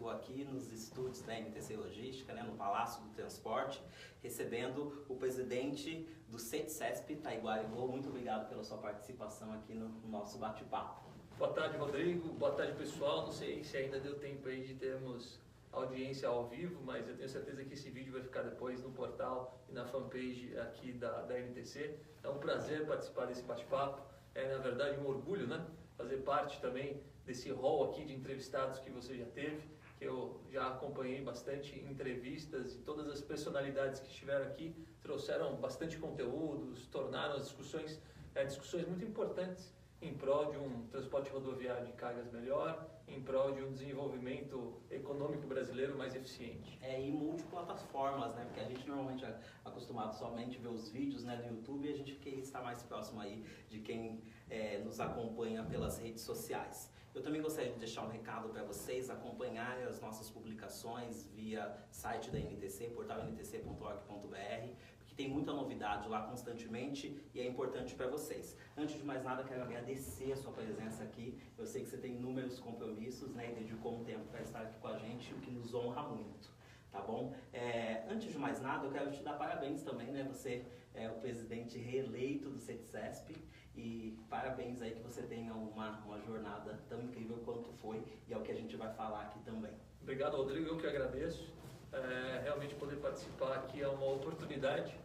vivo aqui nos estúdios da NTC Logística, né, no Palácio do Transporte, recebendo o presidente do CETCESP, Taiguara Ivo. Muito obrigado pela sua participação aqui no nosso bate-papo. Boa tarde, Rodrigo. Boa tarde, pessoal. Não sei se ainda deu tempo aí de termos audiência ao vivo, mas eu tenho certeza que esse vídeo vai ficar depois no portal e na fanpage aqui da NTC. É um prazer participar desse bate-papo. É, na verdade, um orgulho, né? Fazer parte também desse hall aqui de entrevistados que você já teve, que eu já acompanhei bastante entrevistas, e todas as personalidades que estiveram aqui trouxeram bastante conteúdos, tornaram as discussões muito importantes em prol de um transporte rodoviário de cargas melhor, em prol de um desenvolvimento econômico brasileiro mais eficiente. E multiplataformas, né? Porque a gente normalmente é acostumado somente a ver os vídeos, né, no YouTube, e a gente quer estar mais próximo aí de quem nos acompanha pelas redes sociais. Eu também gostaria de deixar um recado para vocês acompanharem as nossas publicações via site da NTC, portalntc.org.br, porque tem muita novidade lá constantemente e é importante para vocês. Antes de mais nada, quero agradecer a sua presença aqui. Eu sei que você tem inúmeros compromissos, né, e dedicou um tempo para estar aqui com a gente, o que nos honra muito. Tá bom? Antes de mais nada, eu quero te dar parabéns também, né? Você é o presidente reeleito do CETCESP e parabéns aí que você tenha uma jornada tão incrível quanto foi, e é o que a gente vai falar aqui também. Obrigado, Rodrigo. Eu que agradeço. Realmente poder participar aqui é uma oportunidade,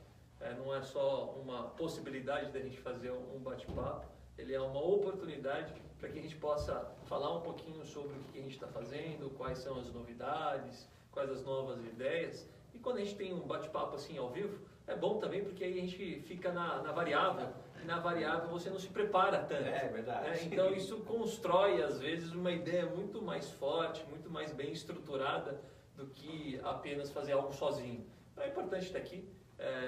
não é só uma possibilidade da gente fazer um bate-papo, ele é uma oportunidade para que a gente possa falar um pouquinho sobre o que a gente está fazendo, quais são as novidades, quais as novas ideias. E quando a gente tem um bate-papo assim ao vivo, é bom também porque aí a gente fica na variável, e na variável você não se prepara tanto. É verdade. Então isso constrói às vezes uma ideia muito mais forte, muito mais bem estruturada do que apenas fazer algo sozinho. Então é importante estar aqui.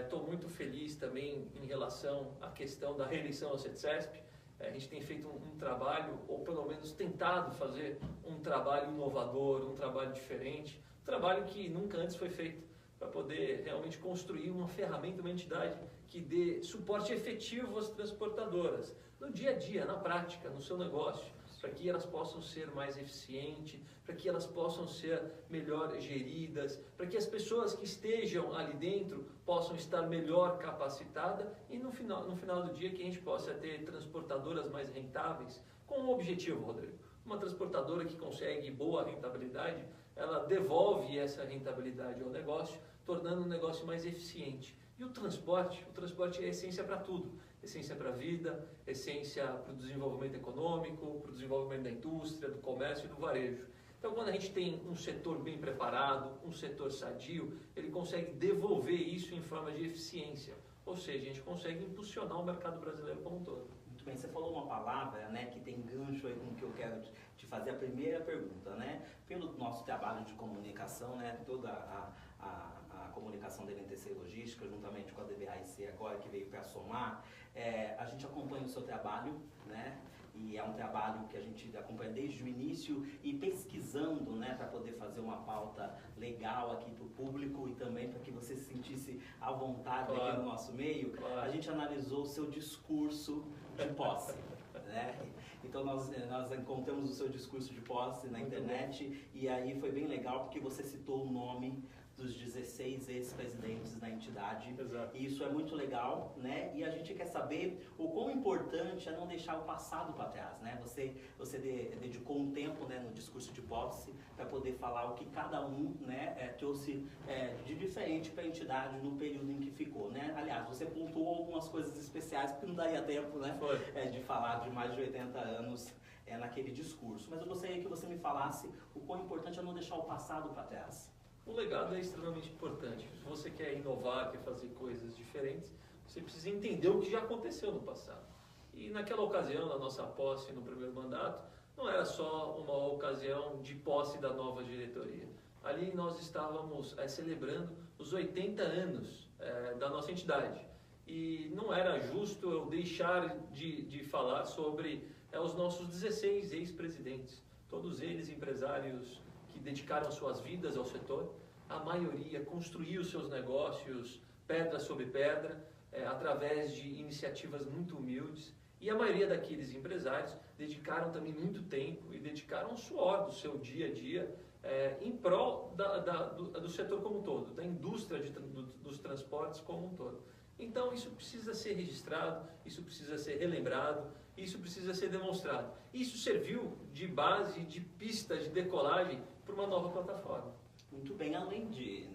Estou muito feliz também em relação à questão da reeleição ao CETCESP. A gente tem feito um trabalho, ou pelo menos tentado fazer um trabalho inovador, um trabalho diferente, um trabalho que nunca antes foi feito, para poder realmente construir uma ferramenta, uma entidade que dê suporte efetivo às transportadoras, no dia a dia, na prática, no seu negócio, para que elas possam ser mais eficientes, para que elas possam ser melhor geridas, para que as pessoas que estejam ali dentro possam estar melhor capacitadas e no final do dia que a gente possa ter transportadoras mais rentáveis, com um objetivo, Rodrigo. Uma transportadora que consegue boa rentabilidade, ela devolve essa rentabilidade ao negócio, tornando o negócio mais eficiente. E o transporte é essência para tudo. Essência para a vida, essência para o desenvolvimento econômico, para o desenvolvimento da indústria, do comércio e do varejo. Então, quando a gente tem um setor bem preparado, um setor sadio, ele consegue devolver isso em forma de eficiência. Ou seja, a gente consegue impulsionar o mercado brasileiro como um todo. Muito bem, você falou uma palavra, né, que tem gancho aí com o que eu quero te fazer a primeira pergunta, né? Pelo nosso trabalho de comunicação, né, toda a comunicação da NTC Logística, juntamente com a DBAIC agora, que veio para somar, a gente acompanha o seu trabalho, né? E é um trabalho que a gente acompanha desde o início e pesquisando, né, para poder fazer uma pauta legal aqui para o público e também para que você se sentisse à vontade, claro, aqui no nosso meio. Claro. A gente analisou o seu discurso de posse, né? Então nós encontramos o seu discurso de posse na internet e aí foi bem legal porque você citou o nome dos 16 ex-presidentes da entidade. Exato. E isso é muito legal, né? E a gente quer saber o quão importante é não deixar o passado para trás, né? Você dedicou um tempo, né, no discurso de posse para poder falar o que cada um, né, trouxe de diferente para a entidade no período em que ficou, né? Aliás, você pontuou algumas coisas especiais porque não daria tempo, né, de falar de mais de 80 anos naquele discurso. Mas eu gostaria que você me falasse o quão importante é não deixar o passado para trás. O legado é extremamente importante. Se você quer inovar, quer fazer coisas diferentes, você precisa entender o que já aconteceu no passado. E naquela ocasião, na nossa posse no primeiro mandato, não era só uma ocasião de posse da nova diretoria. Ali nós estávamos celebrando os 80 anos da nossa entidade. E não era justo eu deixar de falar sobre os nossos 16 ex-presidentes. Todos eles empresários que dedicaram suas vidas ao setor, a maioria construiu seus negócios pedra sobre pedra, através de iniciativas muito humildes, e a maioria daqueles empresários dedicaram também muito tempo e dedicaram o suor do seu dia a dia em prol do setor como um todo, da indústria dos transportes como um todo. Então isso precisa ser registrado, isso precisa ser relembrado, isso precisa ser demonstrado. Isso serviu de base, de pista de decolagem para uma nova plataforma. Muito bem, além de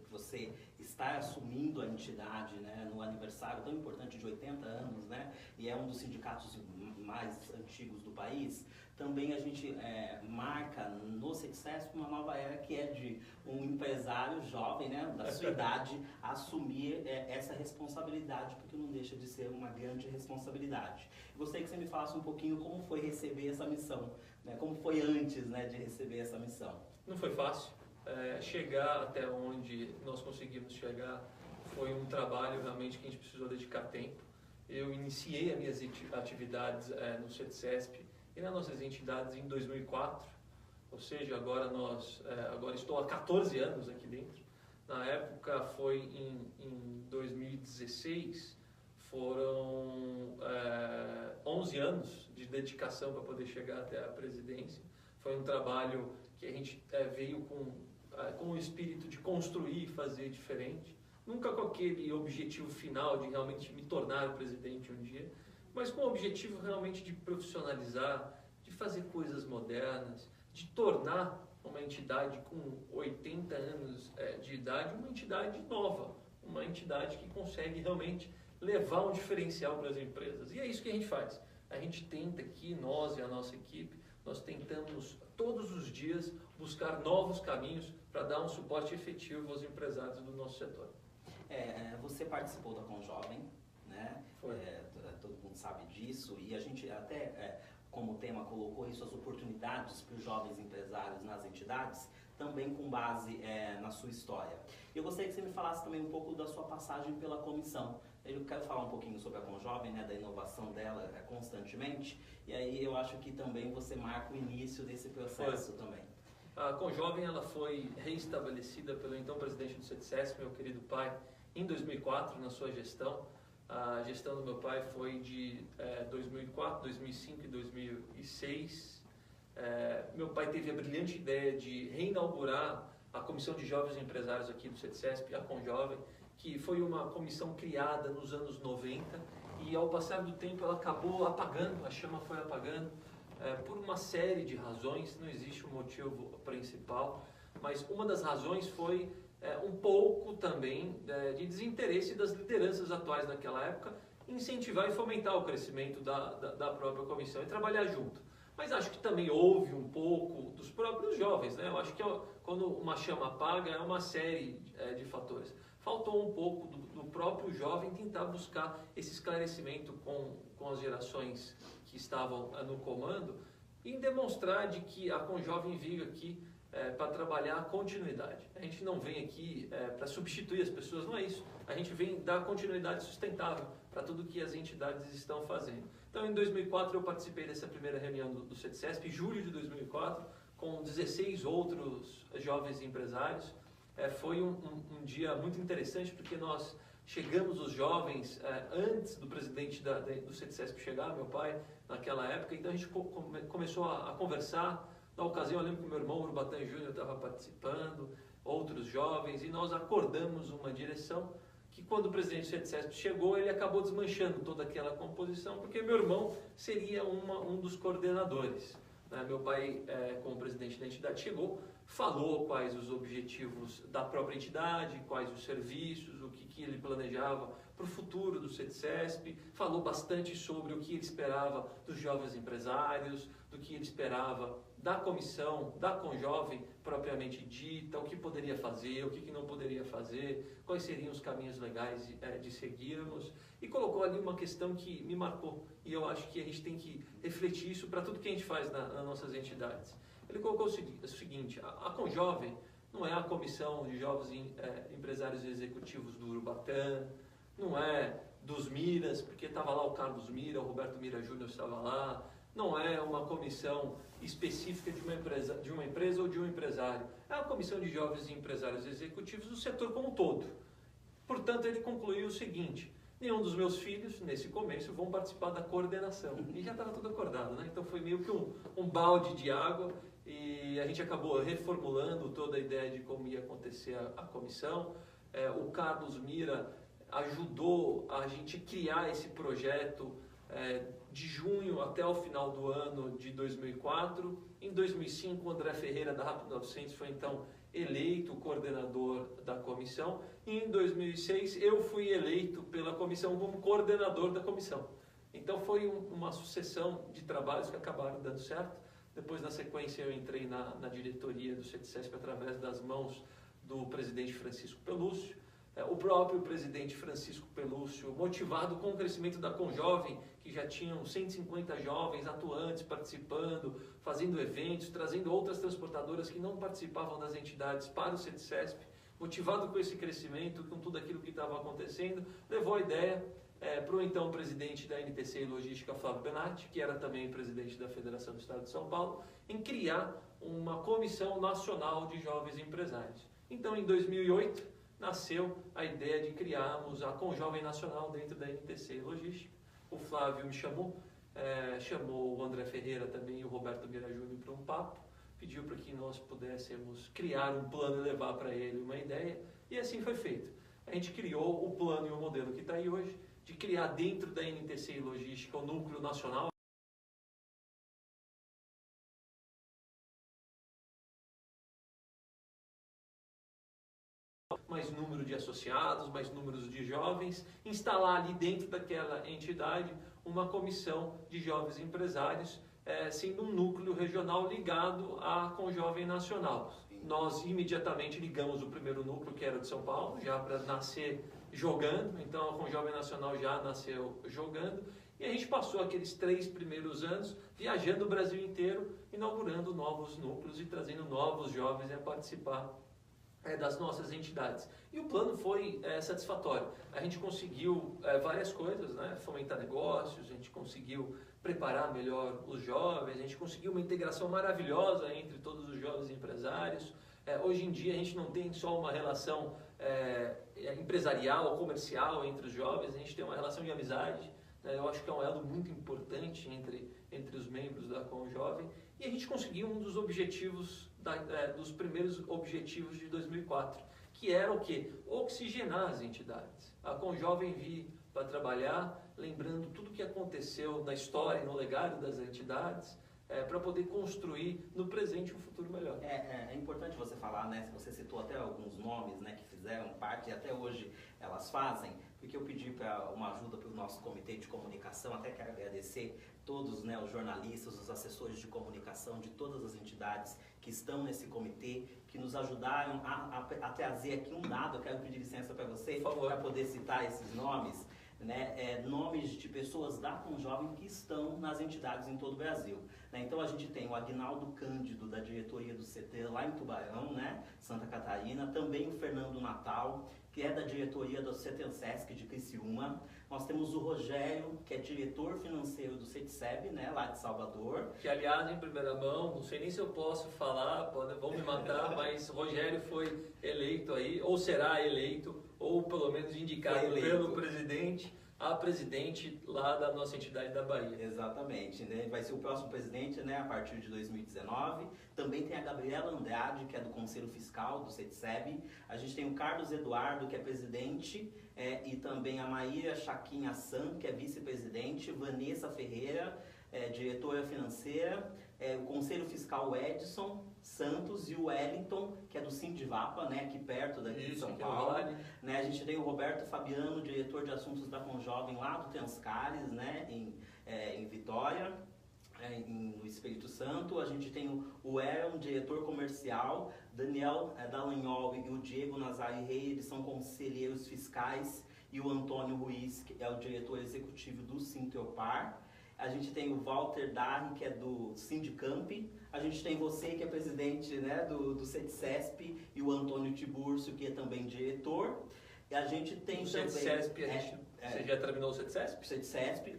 você estar assumindo a entidade, né, no aniversário tão importante de 80 anos, né, e é um dos sindicatos mais antigos do país, também a gente marca no CETICESP uma nova era que é de um empresário jovem, né, da sua idade, assumir essa responsabilidade, porque não deixa de ser uma grande responsabilidade. Gostaria que você me falasse um pouquinho como foi receber essa missão, né, como foi antes, né, de receber essa missão. Não foi fácil. Chegar até onde nós conseguimos chegar foi um trabalho realmente que a gente precisou dedicar tempo. Eu iniciei as minhas atividades no CETICESP e nas nossas entidades em 2004, ou seja, agora estou há 14 anos aqui dentro. Na época foi em 2016, foram 11 anos de dedicação para poder chegar até a presidência. Foi um trabalho que a gente veio com o espírito de construir e fazer diferente, nunca com aquele objetivo final de realmente me tornar presidente um dia, mas com o objetivo realmente de profissionalizar, de fazer coisas modernas, de tornar uma entidade com 80 anos de idade uma entidade nova, uma entidade que consegue realmente levar um diferencial para as empresas. E é isso que a gente faz. A gente tenta aqui, nós e a nossa equipe, nós tentamos todos os dias buscar novos caminhos para dar um suporte efetivo aos empresários do nosso setor. Você participou da Conjovem, né? Foi. Todo mundo sabe disso e a gente até, como tema, colocou isso, as oportunidades para os jovens empresários nas entidades, também com base na sua história. Eu gostaria que você me falasse também um pouco da sua passagem pela comissão. Eu quero falar um pouquinho sobre a Conjovem, né, da inovação dela constantemente, e aí eu acho que também você marca o início desse processo também. A Conjovem ela foi reestabelecida pelo então presidente do CETICESP, meu querido pai, em 2004, na sua gestão. A gestão do meu pai foi de 2004, 2005 e 2006. Meu pai teve a brilhante ideia de reinaugurar a Comissão de Jovens Empresários aqui do CETICESP, a Conjovem, que foi uma comissão criada nos anos 90 e ao passar do tempo ela acabou apagando, a chama foi apagando por uma série de razões, não existe um motivo principal, mas uma das razões foi um pouco também de desinteresse das lideranças atuais naquela época em incentivar e fomentar o crescimento da própria comissão e trabalhar junto. Mas acho que também houve um pouco dos próprios jovens, né? Eu acho que quando uma chama apaga é uma série de fatores. Faltou um pouco do próprio jovem tentar buscar esse esclarecimento com as gerações que estavam no comando e demonstrar de que a Conjovem veio aqui para trabalhar a continuidade. A gente não vem aqui para substituir as pessoas, não é isso. A gente vem dar continuidade sustentável para tudo que as entidades estão fazendo. Então, em 2004, eu participei dessa primeira reunião do CETICESP, em julho de 2004, com 16 outros jovens empresários. Foi um dia muito interessante, porque nós chegamos os jovens antes do presidente do CETICESP chegar, meu pai, naquela época. Então, a gente começou a conversar. Na ocasião, eu lembro que meu irmão Urbatan Júnior estava participando, outros jovens, e nós acordamos uma direção que quando o presidente do CETICESP chegou, ele acabou desmanchando toda aquela composição, porque meu irmão seria um dos coordenadores. Meu pai, como presidente da entidade, chegou, falou quais os objetivos da própria entidade, quais os serviços, o que ele planejava para o futuro do CETICESP, falou bastante sobre o que ele esperava dos jovens empresários, do que ele esperava da comissão, da Conjovem propriamente dita, o que poderia fazer, o que não poderia fazer, quais seriam os caminhos legais de seguirmos, e colocou ali uma questão que me marcou, e eu acho que a gente tem que refletir isso para tudo que a gente faz nas nossas entidades. Ele colocou o seguinte: a Conjovem não é a comissão de jovens empresários executivos do Urubatã, não é dos Miras, porque estava lá o Carlos Mira, o Roberto Mira Júnior estava lá, não é uma comissão específica de uma empresa ou de um empresário, é a comissão de jovens empresários executivos do setor como um todo. Portanto, ele concluiu o seguinte: nenhum dos meus filhos, nesse começo, vão participar da coordenação. E já estava tudo acordado, né? Então foi meio que um balde de água e a gente acabou reformulando toda a ideia de como ia acontecer a comissão. O Carlos Mira ajudou a gente criar esse projeto de junho até o final do ano de 2004. Em 2005, o André Ferreira, da Rápido 900, foi então eleito coordenador da comissão. E em 2006, eu fui eleito pela comissão como coordenador da comissão. Então foi uma sucessão de trabalhos que acabaram dando certo. Depois, na sequência, eu entrei na diretoria do CETICESP através das mãos do presidente Francisco Pelúcio. O próprio presidente Francisco Pelúcio, motivado com o crescimento da Conjovem, que já tinham 150 jovens atuantes participando, fazendo eventos, trazendo outras transportadoras que não participavam das entidades para o CETICESP, motivado com esse crescimento, com tudo aquilo que estava acontecendo, levou a ideia para o então presidente da NTC Logística, Flávio Benatti, que era também presidente da Federação do Estado de São Paulo, em criar uma comissão nacional de jovens empresários. Então, em 2008, nasceu a ideia de criarmos a Conjovem Nacional dentro da NTC Logística. O Flávio me chamou, chamou o André Ferreira também e o Roberto Mira Júnior para um papo, pediu para que nós pudéssemos criar um plano e levar para ele uma ideia, e assim foi feito. A gente criou o plano e o modelo que está aí hoje, de criar dentro da NTC Logística o núcleo nacional, mais número de associados, mais números de jovens, instalar ali dentro daquela entidade uma comissão de jovens empresários, sendo um núcleo regional ligado à Conjovem Nacional. Nós imediatamente ligamos o primeiro núcleo, que era de São Paulo, já para nascer jogando, então a Conjovem Nacional já nasceu jogando, e a gente passou aqueles 3 primeiros anos viajando o Brasil inteiro, inaugurando novos núcleos e trazendo novos jovens a participar das nossas entidades. E o plano foi satisfatório. A gente conseguiu várias coisas, né? Fomentar negócios, a gente conseguiu preparar melhor os jovens, a gente conseguiu uma integração maravilhosa entre todos os jovens empresários. Hoje em dia a gente não tem só uma relação empresarial, comercial entre os jovens, a gente tem uma relação de amizade. Eu acho que é um elo muito importante entre os membros da Conjovem, e a gente conseguiu um dos objetivos, dos primeiros objetivos de 2004, que era o quê? Oxigenar as entidades. A Conjovem vir para trabalhar, lembrando tudo o que aconteceu na história e no legado das entidades, para poder construir no presente um futuro melhor. É importante você falar, né? Você citou até alguns nomes, né, que fizeram parte e até hoje elas fazem, porque eu pedi para uma ajuda para o nosso comitê de comunicação, até quero agradecer todos, né, os jornalistas, os assessores de comunicação de todas as entidades que estão nesse comitê, que nos ajudaram a trazer aqui um dado. Eu quero pedir licença para você, para poder citar esses nomes. Né, nomes de pessoas da Conjovem que estão nas entidades em todo o Brasil. Né? Então a gente tem o Aguinaldo Cândido, da diretoria do CT lá em Tubarão, né, Santa Catarina, também o Fernando Natal, que é da diretoria do CETENSESC de Criciúma. Nós temos o Rogério, que é diretor financeiro do CETICEB, né, lá de Salvador. Que, aliás, em primeira mão, não sei nem se eu posso falar, vão me matar, mas o Rogério foi eleito aí, ou será eleito, ou pelo menos indicado pelo presidente, a presidente lá da nossa entidade da Bahia. Exatamente, né? Vai ser o próximo presidente, né, a partir de 2019. Também tem a Gabriela Andrade, que é do Conselho Fiscal do CETICEB. A gente tem o Carlos Eduardo, que é presidente, e também a Maíra Chaquinha San, que é vice-presidente, Vanessa Ferreira, diretora financeira, o Conselho Fiscal o Edson Santos e o Wellington, que é do Sindivapa, né, aqui perto daqui de São Paulo. Né, a gente tem o Roberto Fabiano, diretor de assuntos da Conjovem lá do Tenscares, né, em Vitória, no Espírito Santo. A gente tem o Aaron, diretor comercial, Daniel Dallagnol e o Diego Nazari Rey, eles são conselheiros fiscais, e o Antônio Ruiz, que é o diretor executivo do Sinteopar. A gente tem o Walter Darri, que é do Sindicamp. A gente tem você, que é presidente, né, do CETICESP, e o Antônio Tiburcio, que é também diretor. E a gente tem o também... CETICESP, você já terminou o CETICESP? CETICESP,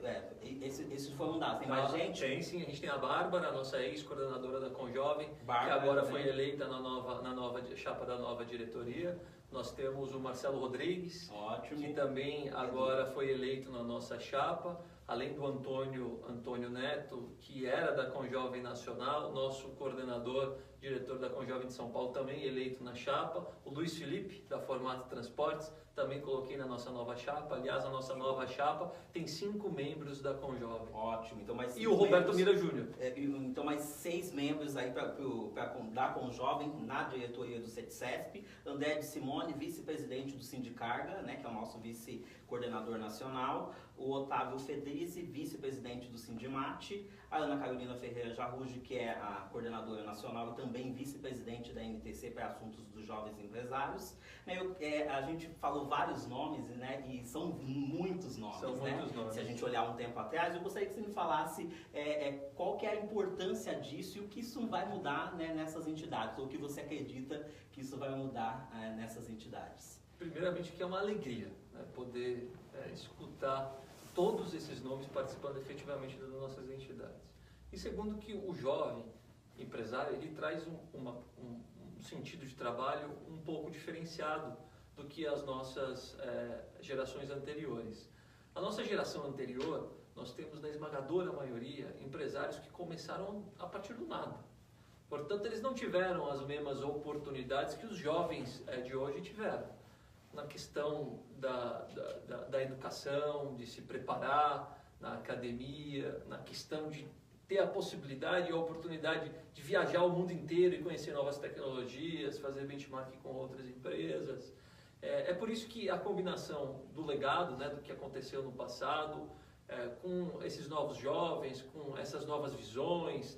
esses foram dados. Tem mais gente? Tem sim, a gente tem a Bárbara, a nossa ex-coordenadora da Conjovem, que agora foi eleita na nova chapa da nova diretoria. Nós temos o Marcelo Rodrigues, ótimo, que também agora foi eleito na nossa chapa. além do Antônio Neto, que era da Conjovem Nacional, nosso coordenador, diretor da Conjovem de São Paulo, também eleito na chapa, o Luiz Felipe, da Formato Transportes, também coloquei na nossa nova chapa. Aliás, a nossa nova chapa tem 5 membros da Conjovem. Ótimo. Então, mais e o Roberto Mira Júnior. Então, mais 6 membros aí da Conjovem na diretoria do CETCESP. André de Simone, vice-presidente do Sindicarga, né, que é o nosso vice-coordenador nacional. O Otávio Fedrizi, vice-presidente do Sindimate. A Ana Carolina Ferreira Jarruge, que é a coordenadora nacional e também vice-presidente da NTC para assuntos dos jovens empresários. A gente falou vários nomes, né? E são muitos nomes, muitos nomes. Se a gente olhar um tempo atrás, eu gostaria que você me falasse qual que é a importância disso e o que isso vai mudar, né, nessas entidades, ou o que você acredita que isso vai mudar nessas entidades. Primeiramente, que é uma alegria, né, poder escutar todos esses nomes participando efetivamente das nossas entidades. E segundo, que o jovem empresário, ele traz um sentido de trabalho um pouco diferenciado do que as nossas gerações anteriores. A nossa geração anterior, nós temos na esmagadora maioria empresários que começaram a partir do nada. Portanto, eles não tiveram as mesmas oportunidades que os jovens de hoje tiveram. Na questão da educação, de se preparar na academia, na questão de ter a possibilidade e a oportunidade de viajar o mundo inteiro e conhecer novas tecnologias, fazer benchmark com outras empresas. É por isso que a combinação do legado, né, do que aconteceu no passado, com esses novos jovens, com essas novas visões,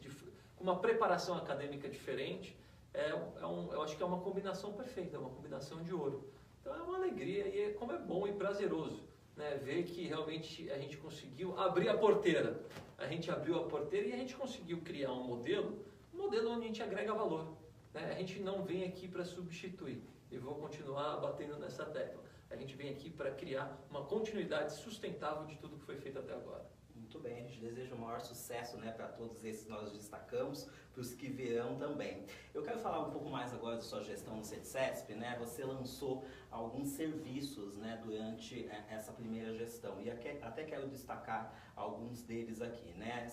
com uma preparação acadêmica diferente, eu acho que é uma combinação perfeita, é uma combinação de ouro. Então é uma alegria e como é bom e prazeroso, né, ver que realmente a gente conseguiu abrir a porteira. A gente abriu a porteira e a gente conseguiu criar um modelo onde a gente agrega valor. Né? A gente não vem aqui para substituir, e vou continuar batendo nessa tecla. A gente vem aqui para criar uma continuidade sustentável de tudo que foi feito até agora. Muito bem, a gente deseja o maior sucesso, né, para todos esses que nós destacamos, para os que virão também. Eu quero falar um pouco mais agora da sua gestão no CETCESP, né? Você lançou alguns serviços, né, durante essa primeira gestão e até quero destacar alguns deles aqui, né?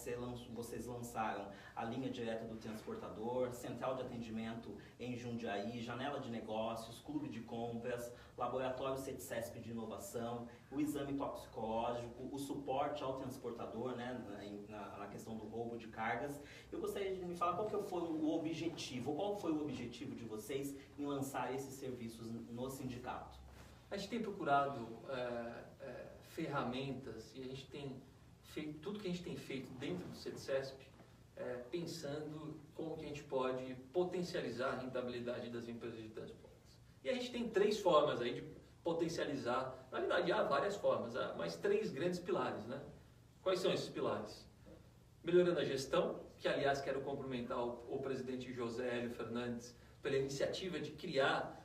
Vocês lançaram a linha direta do transportador, central de atendimento em Jundiaí, janela de negócios, clube de compras, laboratório CETCESP de inovação, o exame toxicológico, o suporte ao transportador, né, na questão do roubo de cargas. Eu gostaria de me falar qual foi o objetivo de vocês em lançar esses serviços no sindicato. A gente tem procurado ferramentas e a gente tem feito tudo que a gente tem feito dentro do CETCESP, pensando como que a gente pode potencializar a rentabilidade das empresas de transportes. E a gente tem 3 formas aí de potencializar, na verdade há várias formas, mas 3 grandes pilares, né? Quais são esses pilares? Melhorando a gestão, que aliás quero cumprimentar o presidente José Hélio Fernandes pela iniciativa de criar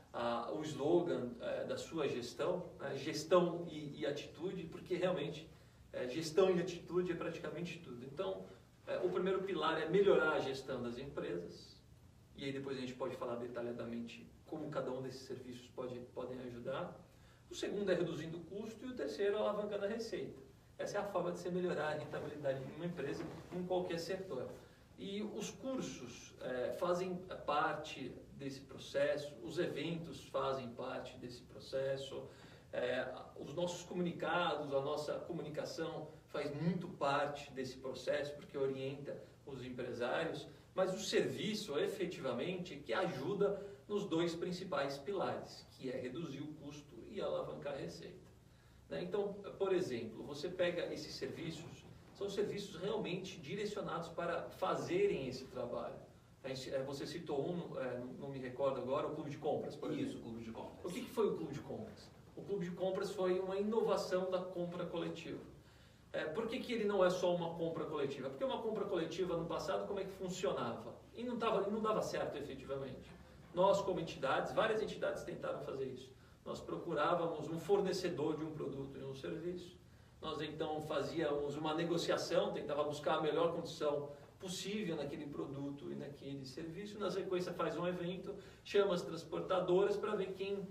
o slogan da sua gestão, gestão e atitude, porque realmente gestão e atitude é praticamente tudo. Então, o primeiro pilar é melhorar a gestão das empresas, e aí depois a gente pode falar detalhadamente como cada um desses serviços podem ajudar. O segundo é reduzindo o custo e o terceiro é alavancando a receita. Essa é a forma de se melhorar a rentabilidade de uma empresa em qualquer setor. E os cursos fazem parte desse processo, os eventos fazem parte desse processo, os nossos comunicados, a nossa comunicação faz muito parte desse processo, porque orienta os empresários, mas o serviço, efetivamente, que ajuda nos 2 principais pilares, que é reduzir o custo e alavancar a receita. Então, por exemplo, você pega esses serviços, são serviços realmente direcionados para fazerem esse trabalho. Você citou não me recordo agora, o Clube de Compras, por exemplo. Isso, o Clube de Compras. O que foi o Clube de Compras? O Clube de Compras foi uma inovação da compra coletiva. Por que ele não é só uma compra coletiva? Porque uma compra coletiva no passado, como é que funcionava? E não dava certo efetivamente. Nós, como entidades, várias entidades tentaram fazer isso. Nós procurávamos um fornecedor de um produto e um serviço. Nós então fazíamos uma negociação, tentava buscar a melhor condição possível naquele produto e naquele serviço. Na sequência faz um evento, chama as transportadoras para ver quem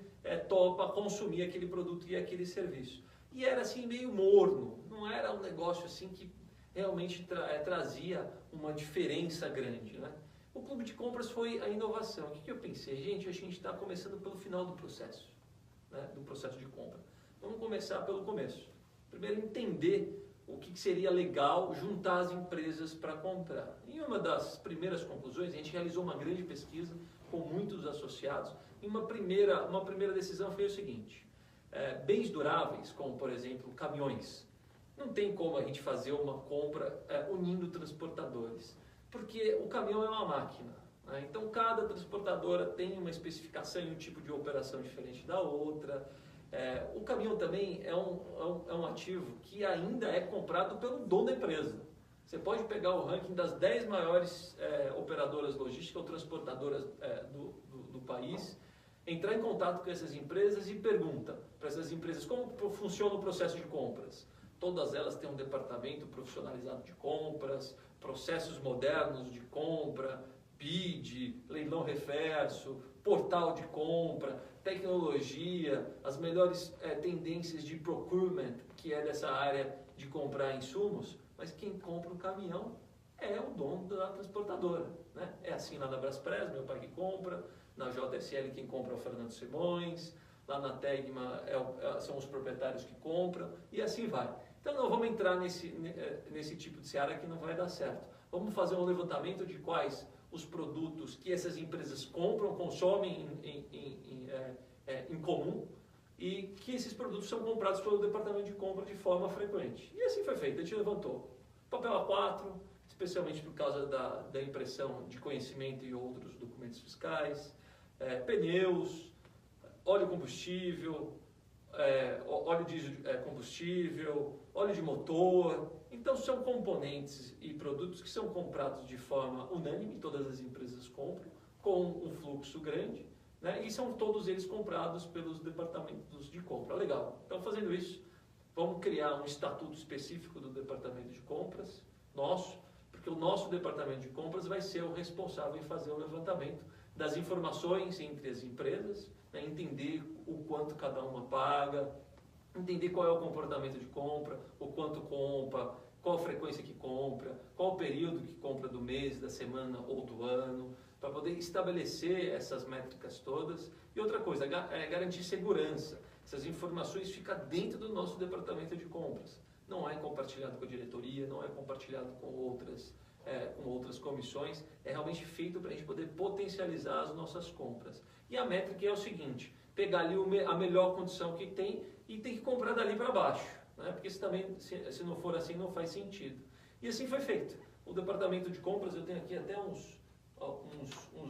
topa consumir aquele produto e aquele serviço. e era assim meio morno, não era um negócio assim que realmente trazia uma diferença grande, né? O clube de compras foi a inovação. O que eu pensei? Gente, a gente está começando pelo final do processo, né? Do processo de compra. Vamos começar pelo começo. Primeiro, entender o que seria legal juntar as empresas para comprar. E uma das primeiras conclusões, a gente realizou uma grande pesquisa com muitos associados, e uma primeira decisão foi o seguinte: bens duráveis, como por exemplo caminhões, não tem como a gente fazer uma compra unindo transportadores, porque o caminhão é uma máquina, né? Então cada transportadora tem uma especificação e um tipo de operação diferente da outra. O caminhão também é um ativo que ainda é comprado pelo dono da empresa. Você pode pegar o ranking das 10 maiores operadoras logísticas ou transportadoras do país, entrar em contato com essas empresas e pergunta para essas empresas como funciona o processo de compras. Todas elas têm um departamento profissionalizado de compras, processos modernos de compra, BID, leilão reverso, portal de compra, tecnologia, as melhores tendências de procurement, que é dessa área de comprar insumos, mas quem compra o caminhão é o dono da transportadora, né? É assim lá na Braspress, meu pai que compra, na JSL quem compra é o Fernando Simões, lá na Tegma são os proprietários que compram, e assim vai. Então não vamos entrar nesse tipo de seara que não vai dar certo. Vamos fazer um levantamento de quais os produtos que essas empresas compram, consomem em comum, e que esses produtos são comprados pelo departamento de compra de forma frequente. E assim foi feito, a gente levantou papel A4, especialmente por causa da impressão de conhecimento e outros documentos fiscais, pneus, óleo combustível, óleo diesel combustível, óleo de motor. Então são componentes e produtos que são comprados de forma unânime, todas as empresas compram, com um fluxo grande, né? E são todos eles comprados pelos departamentos de compra. Legal, então fazendo isso, vamos criar um estatuto específico do departamento de compras, nosso, porque o nosso departamento de compras vai ser o responsável em fazer o levantamento das informações entre as empresas, né? Entender o quanto cada uma paga, entender qual é o comportamento de compra, o quanto compra, qual a frequência que compra, qual o período que compra do mês, da semana ou do ano, para poder estabelecer essas métricas todas. E outra coisa, garantir segurança. Essas informações ficam dentro do nosso departamento de compras. Não é compartilhado com a diretoria, não é compartilhado com outras comissões. É realmente feito para a gente poder potencializar as nossas compras. E a métrica é o seguinte: pegar ali a melhor condição que tem e tem que comprar dali para baixo, né? Porque se não for assim, não faz sentido. E assim foi feito. O departamento de compras, eu tenho aqui até uns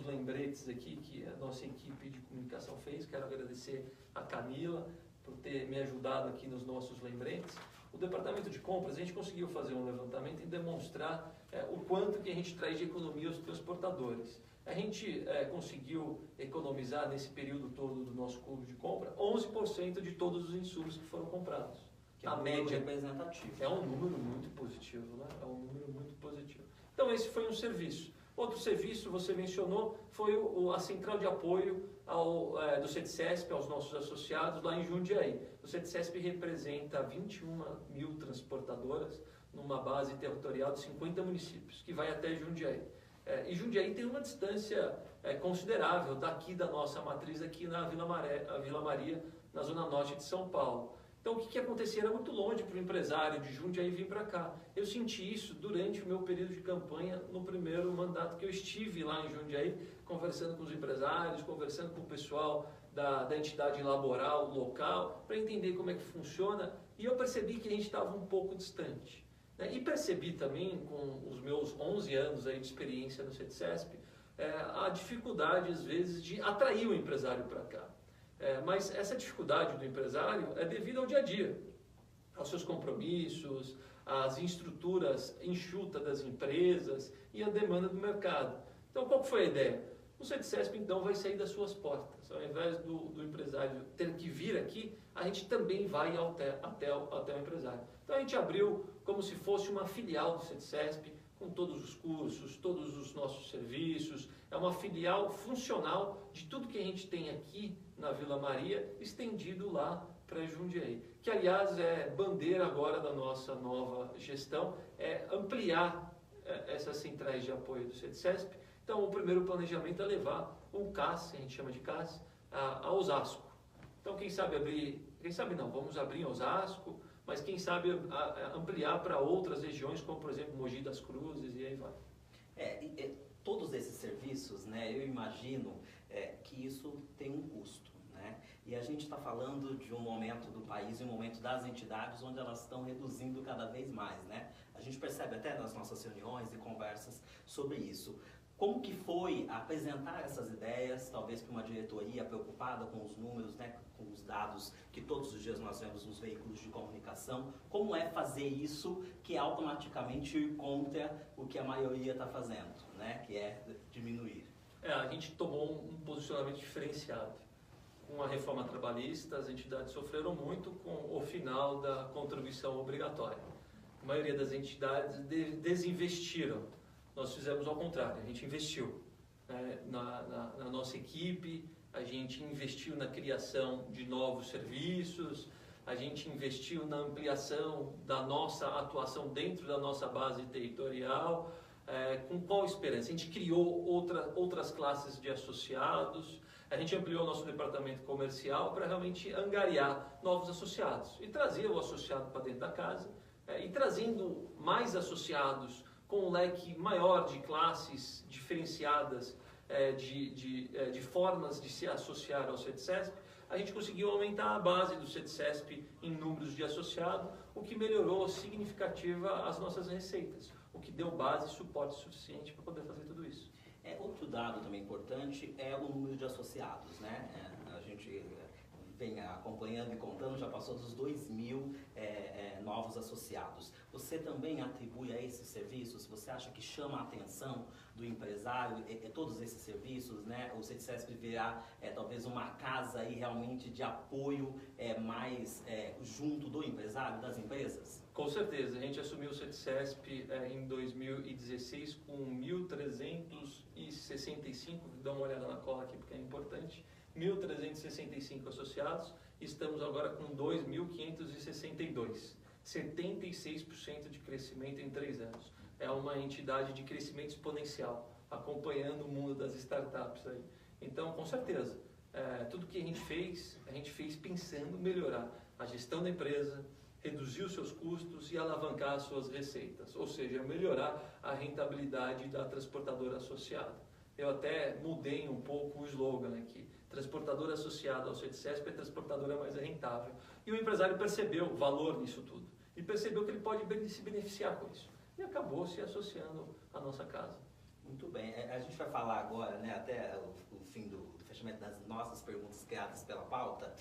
lembretes aqui que a nossa equipe de comunicação fez. Quero agradecer a Camila por ter me ajudado aqui nos nossos lembretes. O departamento de compras, a gente conseguiu fazer um levantamento e demonstrar o quanto que a gente traz de economia aos transportadores. A gente conseguiu economizar nesse período todo do nosso clube de compra 11% de todos os insumos que foram comprados. Que é um média representativo. É um número muito positivo, né? É um número muito positivo. Então esse foi um serviço. Outro serviço, você mencionou, foi a central de apoio do CETCESP, aos nossos associados lá em Jundiaí. O CETCESP representa 21 mil transportadoras numa base territorial de 50 municípios, que vai até Jundiaí. E Jundiaí tem uma distância considerável daqui da nossa matriz, aqui na Vila Maria, na zona norte de São Paulo. Então o que acontecia? Era muito longe para o empresário de Jundiaí vir para cá. Eu senti isso durante o meu período de campanha, no primeiro mandato que eu estive lá em Jundiaí, conversando com os empresários, conversando com o pessoal da entidade laboral local, para entender como é que funciona, e eu percebi que a gente estava um pouco distante. E percebi também, com os meus 11 anos aí de experiência no CETCESP, a dificuldade, às vezes, de atrair o empresário para cá. Mas essa dificuldade do empresário é devido ao dia a dia, aos seus compromissos, às estruturas enxutas das empresas e à demanda do mercado. Então, qual foi a ideia? O CETCESP, então, vai sair das suas portas. Ao invés do empresário ter que vir aqui, a gente também vai até o empresário. Então, a gente abriu como se fosse uma filial do CETCESP, com todos os cursos, todos os nossos serviços. É uma filial funcional de tudo que a gente tem aqui na Vila Maria, estendido lá Jundiaí, que aliás é bandeira agora da nossa nova gestão, é ampliar essas centrais de apoio do CETCESP. Então o primeiro planejamento é levar o CAS, a gente chama de CAS, a Osasco. Então vamos abrir em Osasco, mas quem sabe ampliar para outras regiões, como por exemplo Mogi das Cruzes e aí vai. Todos esses serviços, né, eu imagino que isso tem um custo, né? E a gente está falando de um momento do país e um momento das entidades onde elas estão reduzindo cada vez mais, né? A gente percebe até nas nossas reuniões e conversas sobre isso. Como que foi apresentar essas ideias, talvez para uma diretoria preocupada com os números, né, com os dados que todos os dias nós vemos nos veículos de comunicação? Como é fazer isso que é automaticamente ir contra o que a maioria está fazendo, né, que é diminuir? A gente tomou um posicionamento diferenciado. Com a reforma trabalhista, as entidades sofreram muito com o final da contribuição obrigatória. A maioria das entidades desinvestiram. Nós fizemos ao contrário, a gente investiu na nossa equipe, a gente investiu na criação de novos serviços, a gente investiu na ampliação da nossa atuação dentro da nossa base territorial. Com qual esperança? A gente criou outras classes de associados, a gente ampliou o nosso departamento comercial para realmente angariar novos associados e trazer o associado para dentro da casa, e trazendo mais associados com um leque maior de classes diferenciadas, de formas de se associar ao CETCESP, a gente conseguiu aumentar a base do CETCESP em números de associado, o que melhorou significativa as nossas receitas, o que deu base e suporte suficiente para poder fazer tudo isso. Outro dado também importante é o número de associados, né? A gente vem acompanhando e contando, já passou dos 2.000 novos associados. Você também atribui a esses serviços, você acha que chama a atenção do empresário, todos esses serviços, né? O CETCESP virá talvez uma casa aí realmente de apoio mais junto do empresário, das empresas? Com certeza, a gente assumiu o CETCESP em 2016 com 1.365, dá uma olhada na cola aqui porque é importante, 1.365 associados, estamos agora com 2.562, 76% de crescimento em 3 anos. É uma entidade de crescimento exponencial, acompanhando o mundo das startups aí. Então, com certeza, tudo que a gente fez pensando em melhorar a gestão da empresa, reduzir os seus custos e alavancar as suas receitas, ou seja, melhorar a rentabilidade da transportadora associada. Eu até mudei um pouco o slogan aqui. Transportadora associada ao CETCESP é transportadora mais rentável. E o empresário percebeu o valor nisso tudo. E percebeu que ele pode se beneficiar com isso. E acabou se associando à nossa casa. Muito bem. A gente vai falar agora, né, até o fim do fechamento das nossas perguntas criadas pela pauta,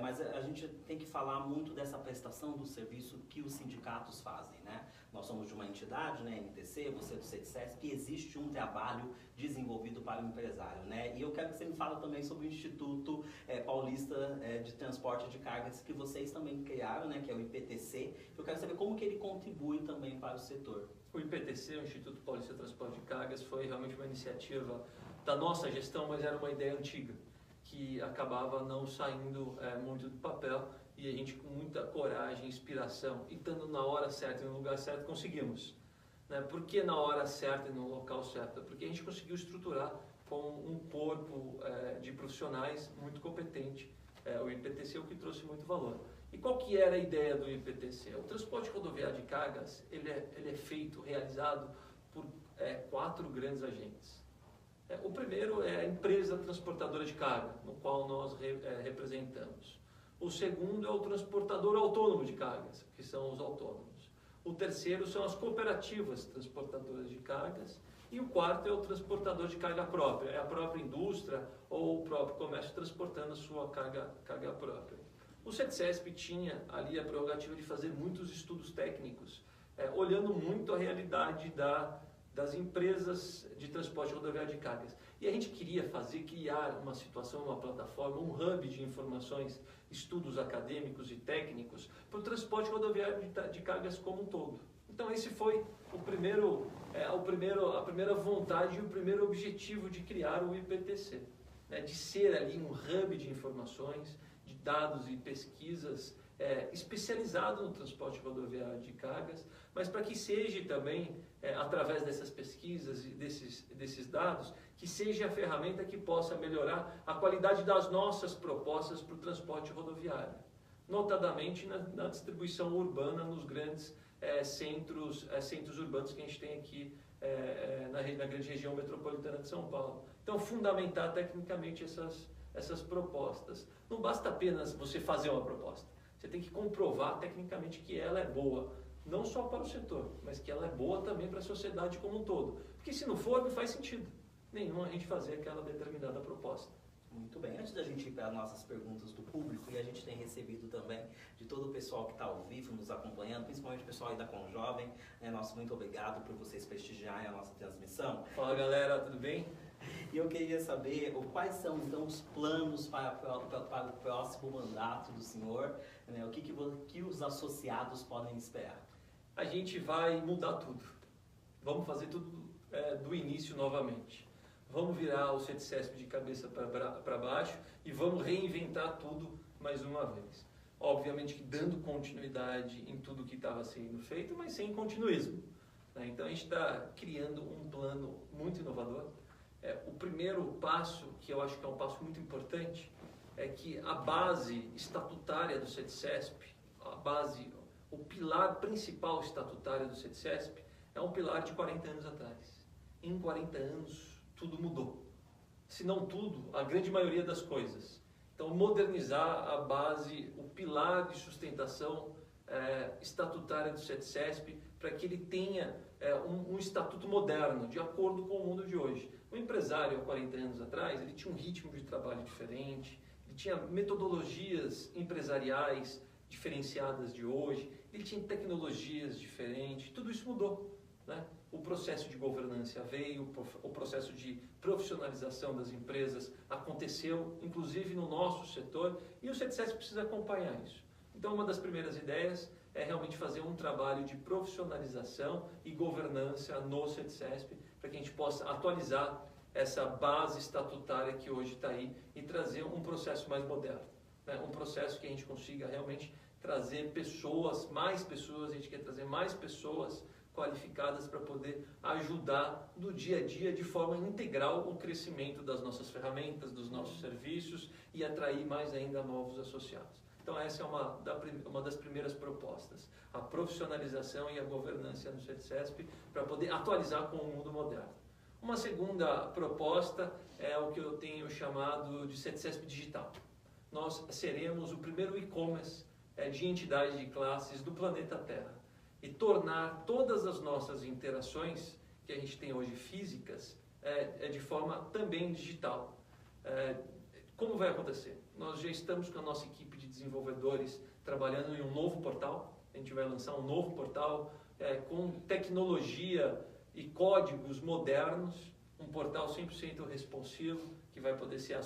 mas a gente tem que falar muito dessa prestação do serviço que os sindicatos fazem, né? Nós somos de uma entidade, né, NTC, você é do CETCESP, e existe um trabalho desenvolvido para o empresário, né? E eu quero que você me fale também sobre o Instituto Paulista de Transporte de Cargas, que vocês também criaram, né, que é o IPTC. Eu quero saber como que ele contribui também para o setor. O IPTC, o Instituto Paulista de Transporte de Cargas, foi realmente uma iniciativa da nossa gestão, mas era uma ideia antiga, que acabava não saindo muito do papel, e a gente com muita coragem, inspiração, e estando na hora certa e no lugar certo, conseguimos. Né? Por que na hora certa e no local certo? Porque a gente conseguiu estruturar com um corpo de profissionais muito competente. O IPTC é o que trouxe muito valor. E qual que era a ideia do IPTC? O transporte rodoviário de cargas, ele é feito, realizado por 4 grandes agentes. O primeiro é a empresa transportadora de carga, no qual nós representamos. O segundo é o transportador autônomo de cargas, que são os autônomos. O terceiro são as cooperativas transportadoras de cargas. E o quarto é o transportador de carga própria, é a própria indústria ou o próprio comércio transportando a sua carga própria. O CETCESP tinha ali a prerrogativa de fazer muitos estudos técnicos, olhando muito a realidade das empresas de transporte rodoviário de cargas. E a gente queria criar uma situação, uma plataforma, um hub de informações, estudos acadêmicos e técnicos para o transporte rodoviário de cargas como um todo. Então esse foi a primeira vontade e o primeiro objetivo de criar o IPTC, né, de ser ali um hub de informações, dados e pesquisas especializado no transporte rodoviário de cargas, mas para que seja também, através dessas pesquisas e desses dados, que seja a ferramenta que possa melhorar a qualidade das nossas propostas para o transporte rodoviário, notadamente na distribuição urbana, nos grandes centros urbanos que a gente tem aqui na grande região metropolitana de São Paulo. Então, fundamentar tecnicamente essas propostas. Não basta apenas você fazer uma proposta. Você tem que comprovar tecnicamente que ela é boa, não só para o setor, mas que ela é boa também para a sociedade como um todo. Porque se não for, não faz sentido nenhum a gente fazer aquela determinada proposta. Muito bem, antes da gente ir para as nossas perguntas do público, e a gente tem recebido também de todo o pessoal que está ao vivo nos acompanhando, principalmente o pessoal aí da Conjovem, nosso muito obrigado por vocês prestigiarem a nossa transmissão. Fala galera, tudo bem? E eu queria saber quais são então os planos para o próximo mandato do senhor, né? O que os associados podem esperar? A gente vai mudar tudo, vamos fazer tudo do início novamente. Vamos virar o CETCESP de cabeça para baixo e vamos reinventar tudo mais uma vez. Obviamente que dando continuidade em tudo que estava sendo feito, mas sem continuismo, né? Então a gente está criando um plano muito inovador. O primeiro passo, que eu acho que é um passo muito importante, é que a base estatutária do CETCESP, o pilar principal estatutário do CETCESP, é um pilar de 40 anos atrás. Em 40 anos, tudo mudou. Se não tudo, a grande maioria das coisas. Então, modernizar a base, o pilar de sustentação estatutária do CETCESP, para que ele tenha um estatuto moderno, de acordo com o mundo de hoje. O empresário, há 40 anos atrás, ele tinha um ritmo de trabalho diferente, ele tinha metodologias empresariais diferenciadas de hoje, ele tinha tecnologias diferentes, tudo isso mudou, né? O processo de governança veio, o processo de profissionalização das empresas aconteceu, inclusive no nosso setor, e o CETCESP precisa acompanhar isso. Então, uma das primeiras ideias é realmente fazer um trabalho de profissionalização e governança no CETCESP, para que a gente possa atualizar essa base estatutária que hoje está aí e trazer um processo mais moderno, né? Um processo que a gente consiga realmente trazer mais pessoas, a gente quer trazer mais pessoas qualificadas para poder ajudar no dia a dia de forma integral o crescimento das nossas ferramentas, dos nossos serviços e atrair mais ainda novos associados. Então essa é uma das primeiras propostas, a profissionalização e a governança no CETCESP para poder atualizar com o mundo moderno. Uma segunda proposta é o que eu tenho chamado de CETCESP Digital. Nós seremos o primeiro e-commerce de entidades de classes do planeta Terra e tornar todas as nossas interações que a gente tem hoje físicas de forma também digital. Como vai acontecer? Nós já estamos com a nossa equipe de desenvolvedores trabalhando em um novo portal. A gente vai lançar um novo portal com tecnologia e códigos modernos, um portal 100% responsivo, que vai poder ser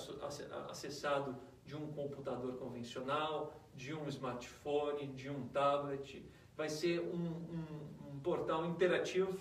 acessado de um computador convencional, de um smartphone, de um tablet. Vai ser um portal interativo,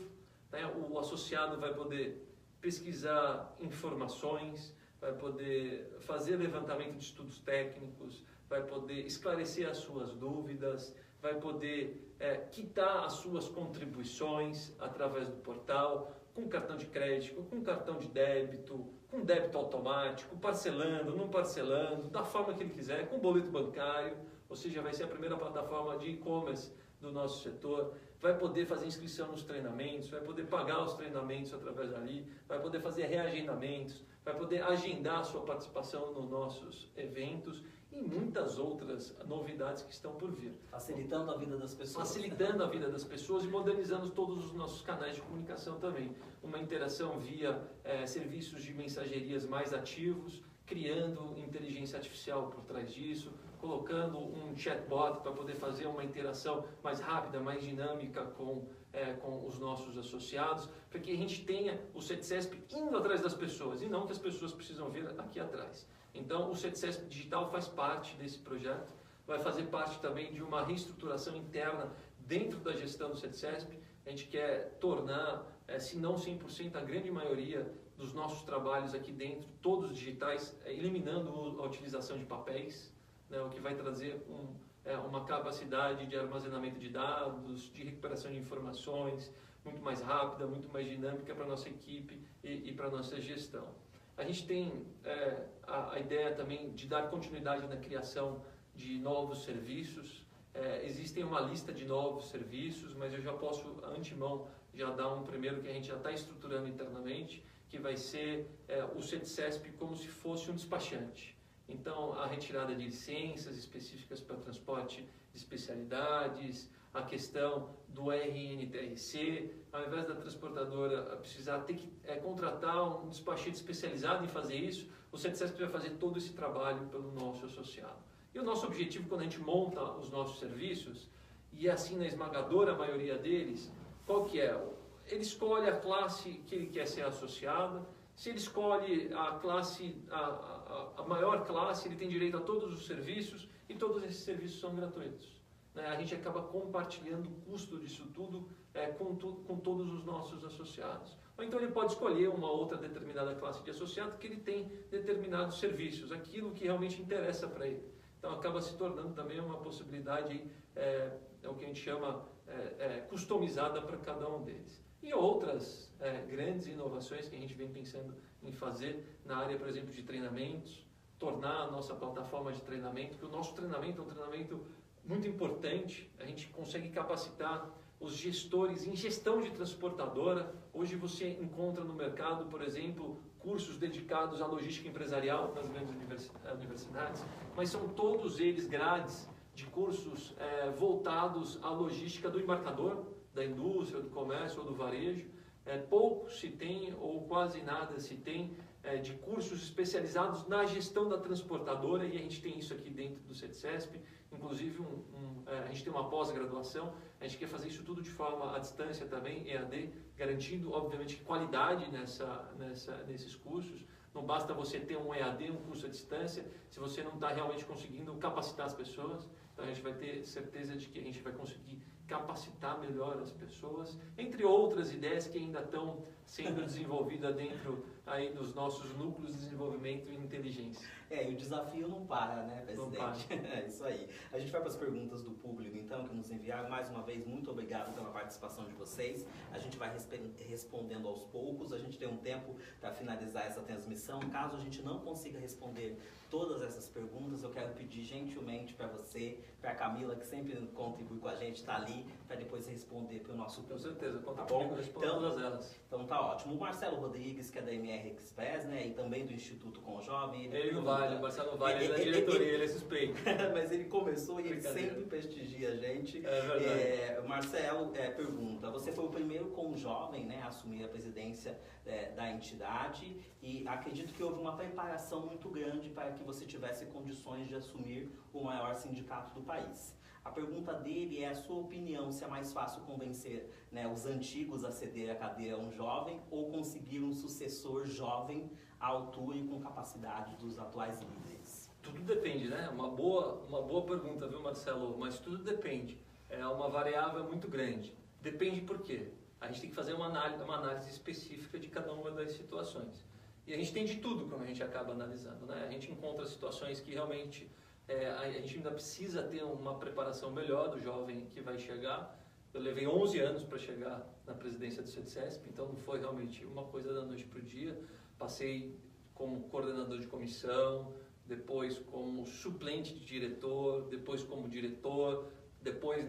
né? O associado vai poder pesquisar informações, vai poder fazer levantamento de estudos técnicos, vai poder esclarecer as suas dúvidas, vai poder quitar as suas contribuições através do portal, com cartão de crédito, com cartão de débito, com débito automático, parcelando, não parcelando, da forma que ele quiser, com boleto bancário, ou seja, vai ser a primeira plataforma de e-commerce do nosso setor, vai poder fazer inscrição nos treinamentos, vai poder pagar os treinamentos através dali, vai poder fazer reagendamentos, vai poder agendar a sua participação nos nossos eventos e muitas outras novidades que estão por vir. Facilitando a vida das pessoas. Facilitando a vida das pessoas e modernizando todos os nossos canais de comunicação também. Uma interação via serviços de mensagerias mais ativos, criando inteligência artificial por trás disso, colocando um chatbot para poder fazer uma interação mais rápida, mais dinâmica com os nossos associados, para que a gente tenha o CETCESP indo atrás das pessoas e não que as pessoas precisam vir aqui atrás. Então, o CETCESP Digital faz parte desse projeto, vai fazer parte também de uma reestruturação interna dentro da gestão do CETCESP. A gente quer tornar, se não 100%, a grande maioria dos nossos trabalhos aqui dentro, todos digitais, eliminando a utilização de papéis. né, o que vai trazer uma capacidade de armazenamento de dados, de recuperação de informações muito mais rápida, muito mais dinâmica para a nossa equipe e para a nossa gestão. A gente tem a ideia também de dar continuidade na criação de novos serviços. Existem uma lista de novos serviços, mas eu já posso, antemão, já dar um primeiro que a gente já está estruturando internamente, que vai ser o CETCESP como se fosse um despachante. Então, a retirada de licenças específicas para transporte de especialidades, a questão do RNTRC, ao invés da transportadora precisar ter que contratar um despachante especializado em fazer isso, o CETCESP vai fazer todo esse trabalho pelo nosso associado. E o nosso objetivo, quando a gente monta os nossos serviços, e assim na esmagadora maioria deles, qual que é? Ele escolhe a classe que ele quer ser associado. Se ele escolhe a classe, a maior classe, ele tem direito a todos os serviços e todos esses serviços são gratuitos. A gente acaba compartilhando o custo disso tudo com todos os nossos associados. Ou então ele pode escolher uma outra determinada classe de associado que ele tem determinados serviços, aquilo que realmente interessa para ele. Então acaba se tornando também uma possibilidade, o que a gente chama customizada para cada um deles. E outras grandes inovações que a gente vem pensando em fazer na área, por exemplo, de treinamentos, tornar a nossa plataforma de treinamento, que o nosso treinamento é um treinamento muito importante, a gente consegue capacitar os gestores em gestão de transportadora. Hoje você encontra no mercado, por exemplo, cursos dedicados à logística empresarial nas grandes universidades, mas são todos eles grades de cursos voltados à logística do embarcador, da indústria, do comércio ou do varejo. Pouco se tem, ou quase nada se tem, de cursos especializados na gestão da transportadora, e a gente tem isso aqui dentro do CETCESP. Inclusive, a gente tem uma pós-graduação, a gente quer fazer isso tudo de forma à distância também, EAD, garantindo, obviamente, qualidade nesses cursos. Não basta você ter um EAD, um curso à distância, se você não está realmente conseguindo capacitar as pessoas. Então, a gente vai ter certeza de que a gente vai conseguir capacitar melhor as pessoas, entre outras ideias que ainda estão sendo desenvolvidas dentro aí dos nossos núcleos de desenvolvimento e inteligência. E o desafio não para, né, presidente? Não para. É isso aí. A gente vai para as perguntas do público, então, que nos enviaram. Mais uma vez, muito obrigado pela participação de vocês. A gente vai respondendo aos poucos. A gente tem um tempo para finalizar essa transmissão. Caso a gente não consiga responder todas essas perguntas, eu quero pedir gentilmente para você, para a Camila, que sempre contribui com a gente, está ali, para depois responder para o nosso público. Com certeza, conta bom? Respondo todas elas. Então tá ótimo. O Marcelo Rodrigues, que é da MR Express, né, e também do Instituto Com Jovem. Ele não vale, o Marcelo Vale, ele é da diretoria, ele é suspeito. Mas ele começou e ele sempre prestigia a gente. É verdade. Marcelo pergunta, você foi o primeiro Com Jovem, né, a assumir a presidência da entidade, e acredito que houve uma preparação muito grande para que você tivesse condições de assumir o maior sindicato do país. A pergunta dele é a sua opinião, se é mais fácil convencer, né, os antigos a ceder a cadeira a um jovem ou conseguir um sucessor jovem à altura e com capacidade dos atuais líderes? Tudo depende, né? Uma boa pergunta, viu, Marcelo? Mas tudo depende. É uma variável muito grande. Depende por quê? A gente tem que fazer uma análise específica de cada uma das situações. E a gente tem de tudo quando a gente acaba analisando, né? A gente encontra situações que realmente a gente ainda precisa ter uma preparação melhor do jovem que vai chegar. Eu levei 11 anos para chegar na presidência do CETCESP, então não foi realmente uma coisa da noite para o dia. Passei como coordenador de comissão, depois como suplente de diretor, depois como diretor, depois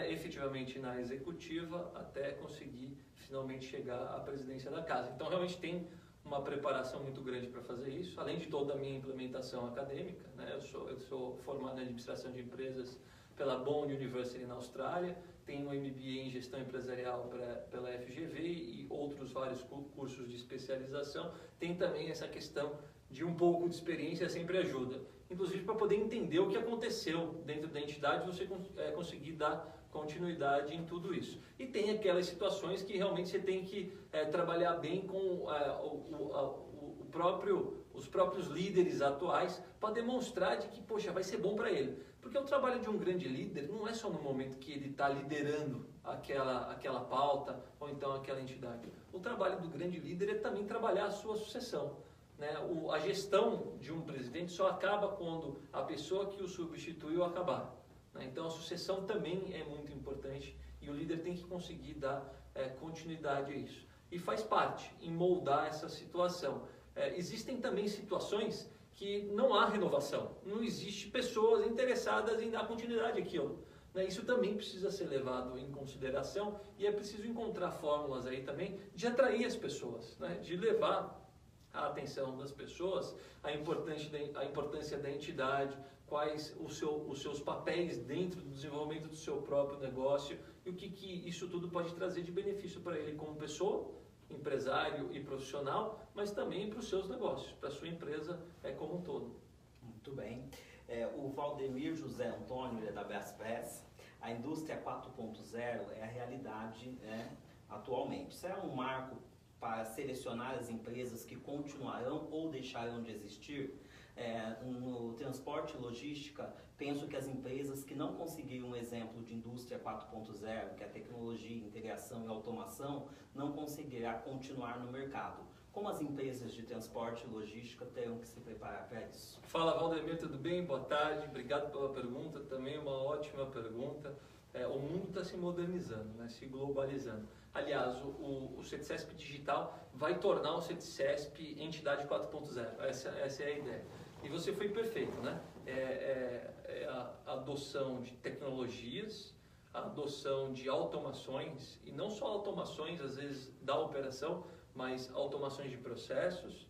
efetivamente na executiva, até conseguir finalmente chegar à presidência da casa. Então realmente tem uma preparação muito grande para fazer isso, além de toda a minha implementação acadêmica, né? Eu sou formado em administração de empresas pela Bond University na Austrália, tenho um MBA em gestão empresarial pela FGV e outros vários cursos de especialização. Tem também essa questão de um pouco de experiência sempre ajuda, inclusive para poder entender o que aconteceu dentro da entidade, você conseguir dar continuidade em tudo isso. E tem aquelas situações que realmente você tem que trabalhar bem com os próprios líderes atuais para demonstrar de que, poxa, vai ser bom para ele. Porque o trabalho de um grande líder não é só no momento que ele está liderando aquela pauta ou então aquela entidade. O trabalho do grande líder é também trabalhar a sua sucessão. né? A gestão de um presidente só acaba quando a pessoa que o substituiu acabar, né? Então a sucessão também é muito importante e o líder tem que conseguir dar continuidade a isso. E faz parte em moldar essa situação. Existem também situações que não há renovação, não existe pessoas interessadas em dar continuidade àquilo, né? Isso também precisa ser levado em consideração e é preciso encontrar fórmulas aí também de atrair as pessoas, né? De levar a atenção das pessoas, a importância da entidade, quais os seus papéis dentro do desenvolvimento do seu próprio negócio e o que isso tudo pode trazer de benefício para ele como pessoa, empresário e profissional, mas também para os seus negócios, para a sua empresa como um todo. Muito bem. O Valdemir José Antônio, ele é da Best Press. A indústria 4.0 é a realidade, né, atualmente. Será um marco para selecionar as empresas que continuarão ou deixarão de existir? No transporte e logística, penso que as empresas que não conseguiram um exemplo de indústria 4.0, que é a tecnologia, integração e automação, não conseguirá continuar no mercado. Como as empresas de transporte e logística terão que se preparar para isso? Fala, Valdemir, tudo bem? Boa tarde, obrigado pela pergunta, também uma ótima pergunta. O mundo está se modernizando, né? Se globalizando. Aliás, o CETCESP Digital vai tornar o CETCESP entidade 4.0, essa é a ideia. E você foi perfeito, né? A adoção de tecnologias, a adoção de automações, e não só automações, às vezes, da operação, mas automações de processos,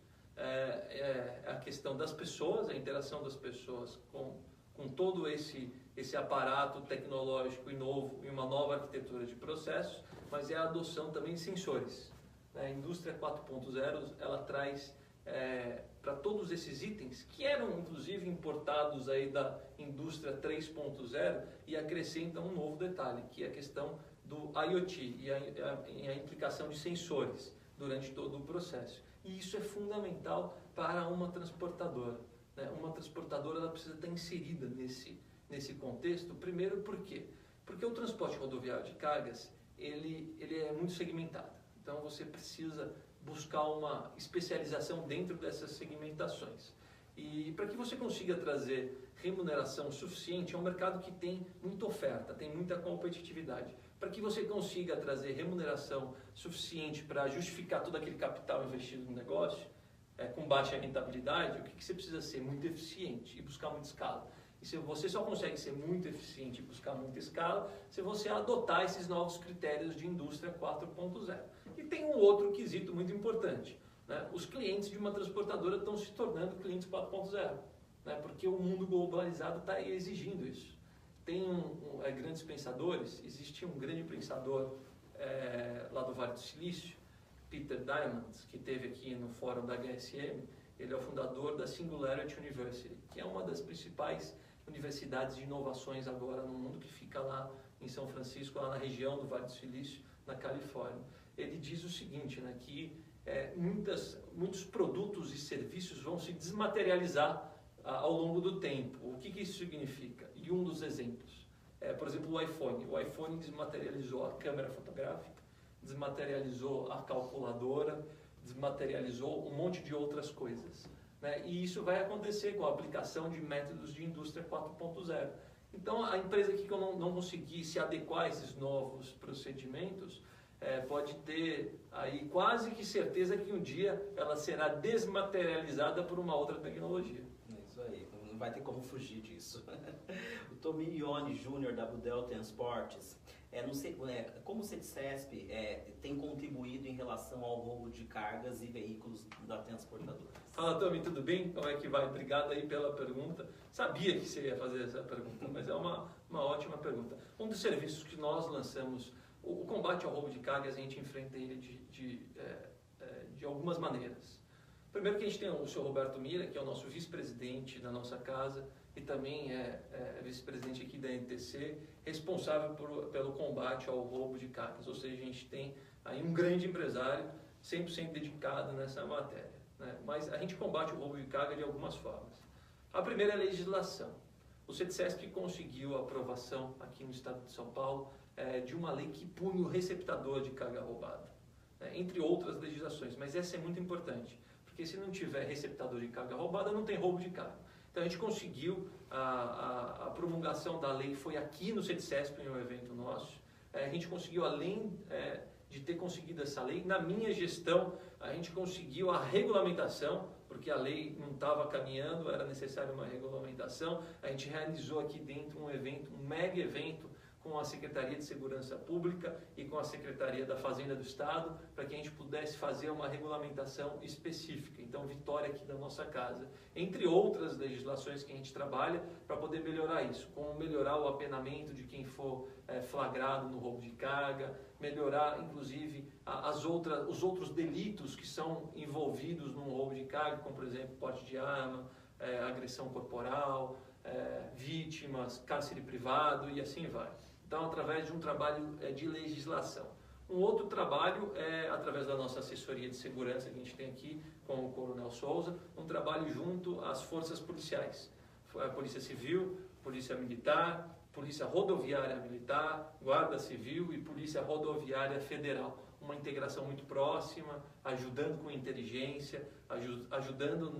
a questão das pessoas, a interação das pessoas com todo esse aparato tecnológico e novo, e uma nova arquitetura de processos, mas é a adoção também de sensores. A indústria 4.0, ela traz para todos esses itens, que eram inclusive importados aí da indústria 3.0, e acrescentam um novo detalhe, que é a questão do IoT e a implicação de sensores durante todo o processo. E isso é fundamental para uma transportadora, né? Uma transportadora, ela precisa estar inserida nesse contexto. Primeiro, por quê? Porque o transporte rodoviário de cargas, ele é muito segmentado. Então você precisa buscar uma especialização dentro dessas segmentações. E para que você consiga trazer remuneração suficiente, é um mercado que tem muita oferta, tem muita competitividade. Para que você consiga trazer remuneração suficiente para justificar todo aquele capital investido no negócio, com baixa rentabilidade, o que você precisa ser? Muito eficiente e buscar muita escala. E se você só consegue ser muito eficiente e buscar muita escala se você adotar esses novos critérios de indústria 4.0. E tem um outro quesito muito importante, né? Os clientes de uma transportadora estão se tornando clientes 4.0, né? Porque o mundo globalizado está exigindo isso. Tem grandes pensadores, existe um grande pensador lá do Vale do Silício, Peter Diamandis, que esteve aqui no fórum da HSM. Ele é o fundador da Singularity University, que é uma das principais universidades de inovações agora no mundo, que fica lá em São Francisco, lá na região do Vale do Silício, na Califórnia. Ele diz o seguinte, né, que muitos produtos e serviços vão se desmaterializar ao longo do tempo. O que isso significa? E um dos exemplos por exemplo, o iPhone. O iPhone desmaterializou a câmera fotográfica, desmaterializou a calculadora, desmaterializou um monte de outras coisas, né? E isso vai acontecer com a aplicação de métodos de indústria 4.0. Então, a empresa que não conseguir se adequar a esses novos procedimentos, pode ter aí quase que certeza que um dia ela será desmaterializada por uma outra tecnologia. É isso aí, não vai ter como fugir disso. O Tomilione Júnior, da Budel Transportes, não sei, como o CETCESP tem contribuído em relação ao roubo de cargas e veículos da transportadora? Fala, Tomi, tudo bem? Como é que vai? Obrigado aí pela pergunta. Sabia que você ia fazer essa pergunta, mas é uma ótima pergunta. Um dos serviços que nós lançamos, o combate ao roubo de cargas, a gente enfrenta ele de algumas maneiras. Primeiro que a gente tem o senhor Roberto Mira, que é o nosso vice-presidente da nossa casa e também é vice-presidente aqui da NTC, responsável pelo combate ao roubo de cargas. Ou seja, a gente tem aí um grande empresário 100% dedicado nessa matéria, né? Mas a gente combate o roubo de carga de algumas formas. A primeira é a legislação. O CETCESP conseguiu a aprovação aqui no estado de São Paulo de uma lei que pune o receptador de carga roubada, né? Entre outras legislações, mas essa é muito importante. porque se não tiver receptador de carga roubada, não tem roubo de carga. Então a gente conseguiu, a promulgação da lei foi aqui no CETCESP, em um evento nosso. A gente conseguiu, além de ter conseguido essa lei, na minha gestão a gente conseguiu a regulamentação, porque a lei não estava caminhando, era necessária uma regulamentação. A gente realizou aqui dentro um evento, um mega evento, com a Secretaria de Segurança Pública e com a Secretaria da Fazenda do Estado, para que a gente pudesse fazer uma regulamentação específica. Então, vitória aqui da nossa casa. Entre outras legislações que a gente trabalha para poder melhorar isso, como melhorar o apenamento de quem for flagrado no roubo de carga, melhorar, inclusive, os outros delitos que são envolvidos no roubo de carga, como, por exemplo, porte de arma, agressão corporal, vítimas, cárcere privado e assim vai. Então, através de um trabalho de legislação. Um outro trabalho é através da nossa assessoria de segurança que a gente tem aqui com o Coronel Souza, um trabalho junto às forças policiais. A Polícia Civil, Polícia Militar, Polícia Rodoviária Militar, Guarda Civil e Polícia Rodoviária Federal. Uma integração muito próxima, ajudando com inteligência, ajudando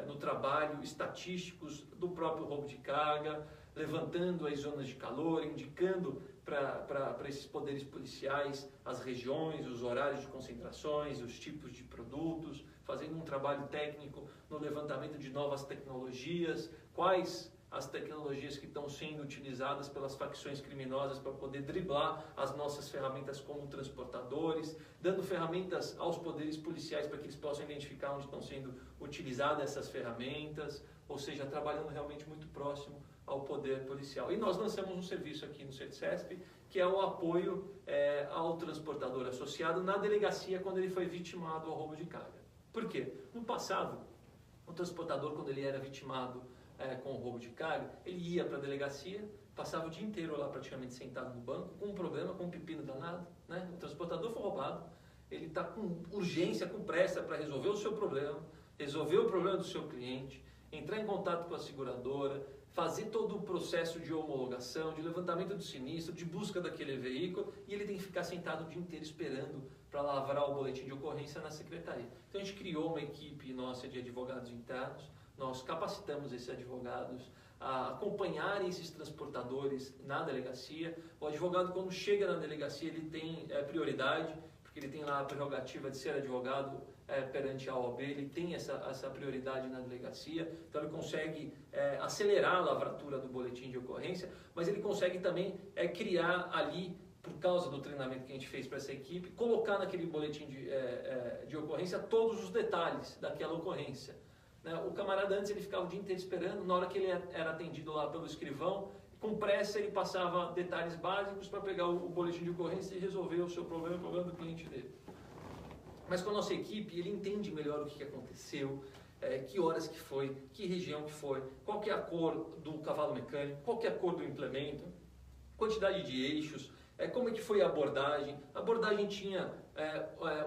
no trabalho estatísticos do próprio roubo de carga, levantando as zonas de calor, indicando para esses poderes policiais as regiões, os horários de concentrações, os tipos de produtos, fazendo um trabalho técnico no levantamento de novas tecnologias, quais as tecnologias que estão sendo utilizadas pelas facções criminosas para poder driblar as nossas ferramentas como transportadores, dando ferramentas aos poderes policiais para que eles possam identificar onde estão sendo utilizadas essas ferramentas, ou seja, trabalhando realmente muito próximo ao poder policial. E nós lançamos um serviço aqui no CETCESP, que é o apoio ao transportador associado na delegacia quando ele foi vitimado ao roubo de carga. Por quê? No passado, o transportador, quando ele era vitimado com o roubo de carga, ele ia para a delegacia, passava o dia inteiro lá praticamente sentado no banco, com um problema, com um pepino danado, né? O transportador foi roubado, ele está com urgência, com pressa para resolver o seu problema, resolver o problema do seu cliente, entrar em contato com a seguradora, fazer todo o processo de homologação, de levantamento do sinistro, de busca daquele veículo, e ele tem que ficar sentado o dia inteiro esperando para lavrar o boletim de ocorrência na secretaria. Então a gente criou uma equipe nossa de advogados internos, nós capacitamos esses advogados a acompanharem esses transportadores na delegacia. O advogado, quando chega na delegacia, ele tem prioridade, porque ele tem lá a prerrogativa de ser advogado perante a OAB, ele tem essa prioridade na delegacia, então ele consegue acelerar a lavratura do boletim de ocorrência, mas ele consegue também criar ali, por causa do treinamento que a gente fez para essa equipe, colocar naquele boletim de ocorrência todos os detalhes daquela ocorrência. O camarada antes ele ficava o dia inteiro esperando, na hora que ele era atendido lá pelo escrivão, com pressa ele passava detalhes básicos para pegar o boletim de ocorrência e resolver o seu problema, o problema do cliente dele. Mas com a nossa equipe, ele entende melhor o que aconteceu, que horas que foi, que região que foi, qual que é a cor do cavalo mecânico, qual que é a cor do implemento, quantidade de eixos, como é que foi a abordagem. A abordagem tinha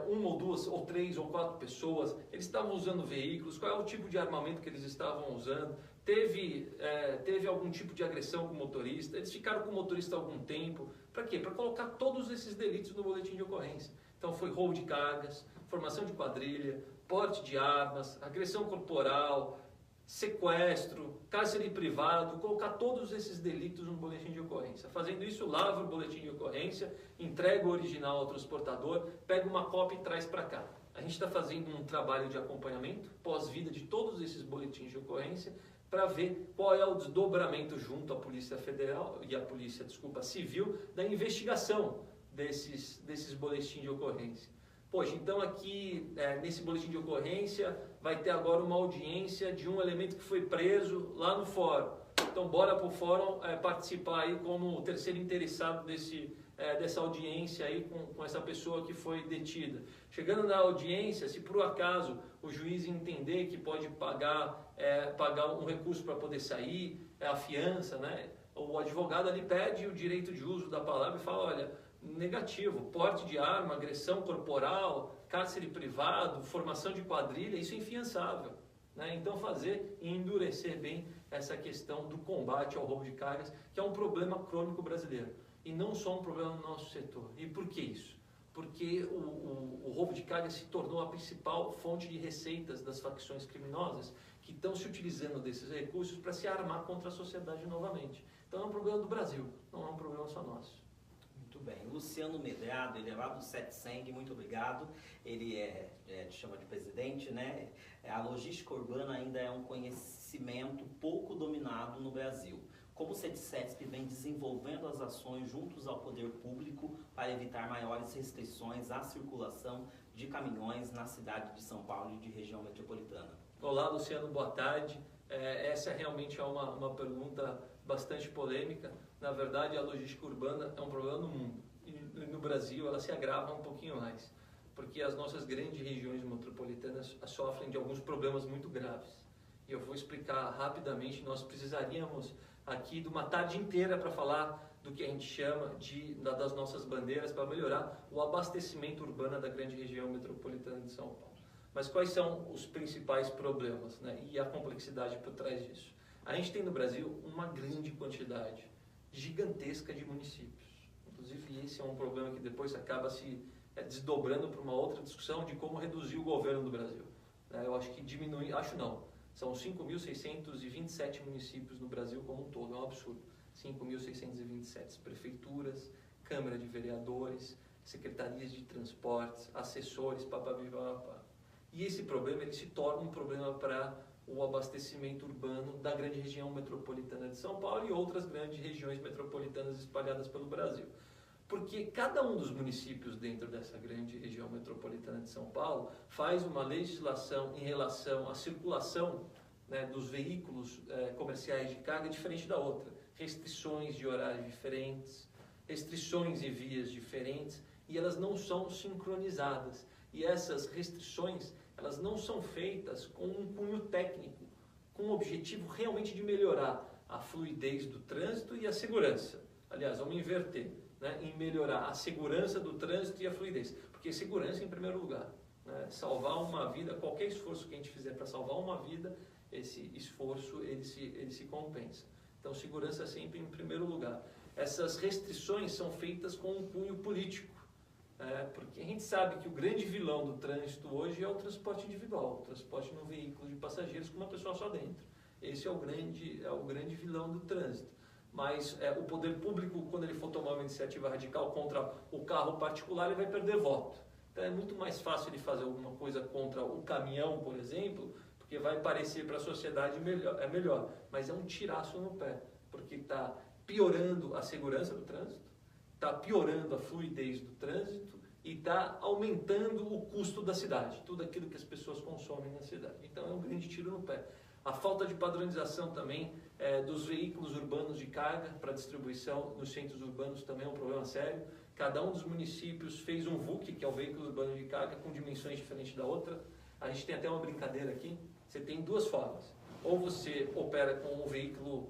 uma ou duas, ou três, ou quatro pessoas, eles estavam usando veículos, qual é o tipo de armamento que eles estavam usando, teve algum tipo de agressão com o motorista, eles ficaram com o motorista há algum tempo. Para quê? Para colocar todos esses delitos no boletim de ocorrência. Então foi roubo de cargas, formação de quadrilha, porte de armas, agressão corporal, sequestro, cárcere privado, colocar todos esses delitos no boletim de ocorrência. Fazendo isso, lava o boletim de ocorrência, entrega o original ao transportador, pega uma cópia e traz para cá. A gente está fazendo um trabalho de acompanhamento pós-vida de todos esses boletins de ocorrência para ver qual é o desdobramento junto à Polícia Federal e à Polícia, Civil, da investigação desses boletins de ocorrência. Poxa, então aqui nesse boletim de ocorrência vai ter agora uma audiência de um elemento que foi preso lá no fórum. Então bora para o fórum participar aí como terceiro interessado dessa audiência aí com essa pessoa que foi detida. Chegando na audiência, se por acaso o juiz entender que pode pagar um recurso para poder sair, a fiança, né? O advogado ali pede o direito de uso da palavra e fala, olha, negativo, porte de arma, agressão corporal, cárcere privado, formação de quadrilha, isso é infiançável, né? Então fazer e endurecer bem essa questão do combate ao roubo de cargas, que é um problema crônico brasileiro, e não só um problema no nosso setor. E por que isso? Porque o roubo de carga se tornou a principal fonte de receitas das facções criminosas que estão se utilizando desses recursos para se armar contra a sociedade novamente. Então é um problema do Brasil, não é um problema só nosso. Muito bem. Luciano Medrado, ele é lá do Sete Seng, muito obrigado. Ele te chama de presidente, né? A logística urbana ainda é um conhecimento pouco dominado no Brasil. Como o CETCESP vem desenvolvendo as ações juntos ao poder público para evitar maiores restrições à circulação de caminhões na cidade de São Paulo e de região metropolitana? Olá, Luciano, boa tarde. Essa realmente é uma pergunta bastante polêmica. Na verdade, a logística urbana é um problema no mundo. E no Brasil, ela se agrava um pouquinho mais, porque as nossas grandes regiões metropolitanas sofrem de alguns problemas muito graves. E eu vou explicar rapidamente. Nós precisaríamos aqui de uma tarde inteira para falar do que a gente chama das nossas bandeiras para melhorar o abastecimento urbano da grande região metropolitana de São Paulo. Mas quais são os principais problemas, né? E a complexidade por trás disso? A gente tem no Brasil uma grande quantidade gigantesca de municípios. Inclusive, esse é um problema que depois acaba se desdobrando para uma outra discussão de como reduzir o governo do Brasil. Eu acho que diminui, acho não, são 5.627 municípios no Brasil como um todo, é um absurdo. 5.627 prefeituras, Câmara de Vereadores, secretarias de transportes, assessores, papapá. E esse problema ele se torna um problema para o abastecimento urbano da grande região metropolitana de São Paulo e outras grandes regiões metropolitanas espalhadas pelo Brasil. Porque cada um dos municípios dentro dessa grande região metropolitana de São Paulo faz uma legislação em relação à circulação, né, dos veículos comerciais de carga diferente da outra. Restrições de horários diferentes, restrições em vias diferentes, e elas não são sincronizadas. E essas restrições, elas não são feitas com um cunho técnico, com o objetivo realmente de melhorar a fluidez do trânsito e a segurança. Aliás, vamos inverter, né, em melhorar a segurança do trânsito e a fluidez. Porque segurança em primeiro lugar, né? Salvar uma vida, qualquer esforço que a gente fizer para salvar uma vida, esse esforço ele se compensa. Então, segurança sempre em primeiro lugar. Essas restrições são feitas com um cunho político. Porque a gente sabe que o grande vilão do trânsito hoje é o transporte individual, o transporte no veículo de passageiros com uma pessoa só dentro. Esse é o grande vilão do trânsito. Mas o poder público, quando ele for tomar uma iniciativa radical contra o carro particular, ele vai perder voto. Então é muito mais fácil ele fazer alguma coisa contra o caminhão, por exemplo, porque vai parecer para a sociedade melhor. Mas é um tiraço no pé, porque está piorando a segurança do trânsito, está piorando a fluidez do trânsito e está aumentando o custo da cidade, tudo aquilo que as pessoas consomem na cidade. Então é um grande tiro no pé. A falta de padronização também dos veículos urbanos de carga para distribuição nos centros urbanos também é um problema sério. Cada um dos municípios fez um VUC, que é o veículo urbano de carga, com dimensões diferentes da outra. A gente tem até uma brincadeira aqui. Você tem duas formas. Ou você opera com um veículo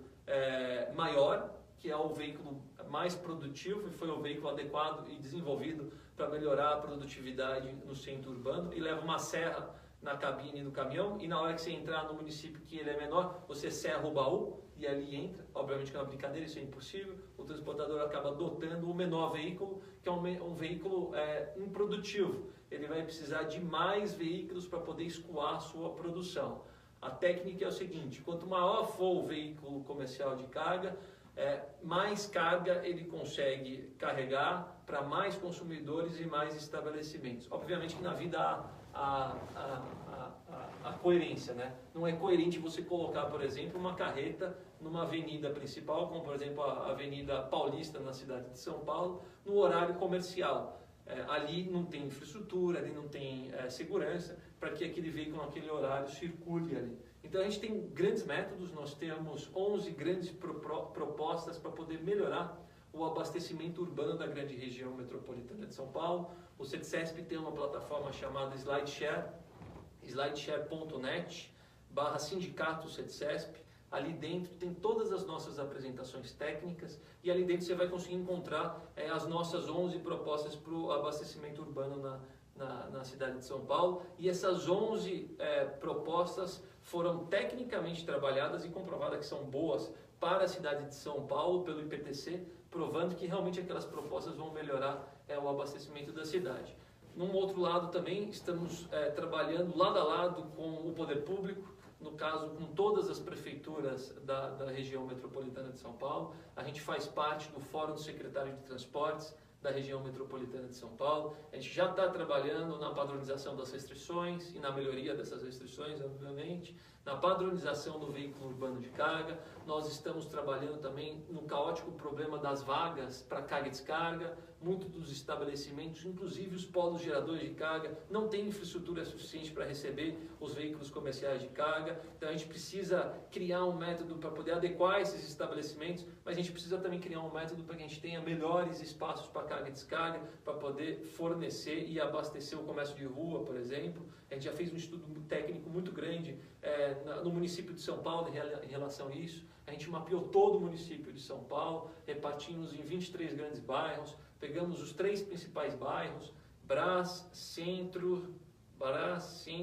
maior, que é o veículo mais produtivo e foi o veículo adequado e desenvolvido para melhorar a produtividade no centro urbano, e leva uma serra na cabine do caminhão, e na hora que você entrar no município que ele é menor, você serra o baú e ali entra. Obviamente que é uma brincadeira, isso é impossível. O transportador acaba adotando o menor veículo, que é um veículo improdutivo. Ele vai precisar de mais veículos para poder escoar a sua produção. A técnica é o seguinte: quanto maior for o veículo comercial de carga, mais carga ele consegue carregar para mais consumidores e mais estabelecimentos. Obviamente que na vida há a coerência, né? Não é coerente você colocar, por exemplo, uma carreta numa avenida principal, como por exemplo a Avenida Paulista na cidade de São Paulo, no horário comercial. Ali não tem infraestrutura, ali não tem segurança para que aquele veículo naquele horário circule ali. Então a gente tem grandes métodos, nós temos 11 grandes propostas para poder melhorar o abastecimento urbano da grande região metropolitana de São Paulo. O CETCESP tem uma plataforma chamada SlideShare, slideshare.net/sindicato CETCESP. Ali dentro tem todas as nossas apresentações técnicas e ali dentro você vai conseguir encontrar as nossas 11 propostas para o abastecimento urbano na cidade de São Paulo. E essas 11 propostas foram tecnicamente trabalhadas e comprovadas que são boas para a cidade de São Paulo pelo IPTC, provando que realmente aquelas propostas vão melhorar o abastecimento da cidade. Num outro lado também, estamos trabalhando lado a lado com o poder público, no caso com todas as prefeituras da região metropolitana de São Paulo. A gente faz parte do Fórum do Secretário de Transportes da região metropolitana de São Paulo. A gente já está trabalhando na padronização das restrições e na melhoria dessas restrições, obviamente, na padronização do veículo urbano de carga. Nós estamos trabalhando também no caótico problema das vagas para carga e descarga. Muitos dos estabelecimentos, inclusive os polos geradores de carga, não têm infraestrutura suficiente para receber os veículos comerciais de carga. Então a gente precisa criar um método para poder adequar esses estabelecimentos, mas a gente precisa também criar um método para que a gente tenha melhores espaços para carga e descarga, para poder fornecer e abastecer o comércio de rua, por exemplo. A gente já fez um estudo técnico muito grande no município de São Paulo em relação a isso. A gente mapeou todo o município de São Paulo, repartimos em 23 grandes bairros, pegamos os 3 principais bairros, Brás, Centro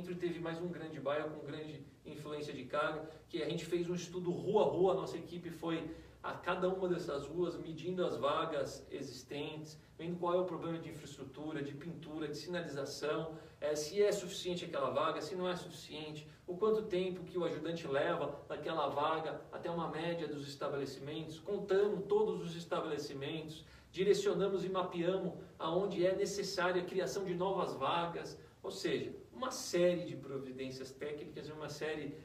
e teve mais um grande bairro com grande influência de carga, que a gente fez um estudo rua a rua. A nossa equipe foi a cada uma dessas ruas, medindo as vagas existentes, vendo qual é o problema de infraestrutura, de pintura, de sinalização, se é suficiente aquela vaga, se não é suficiente, o quanto tempo que o ajudante leva daquela vaga até uma média dos estabelecimentos. Contamos todos os estabelecimentos, direcionamos e mapeamos aonde é necessária a criação de novas vagas, ou seja, uma série de providências técnicas e uma série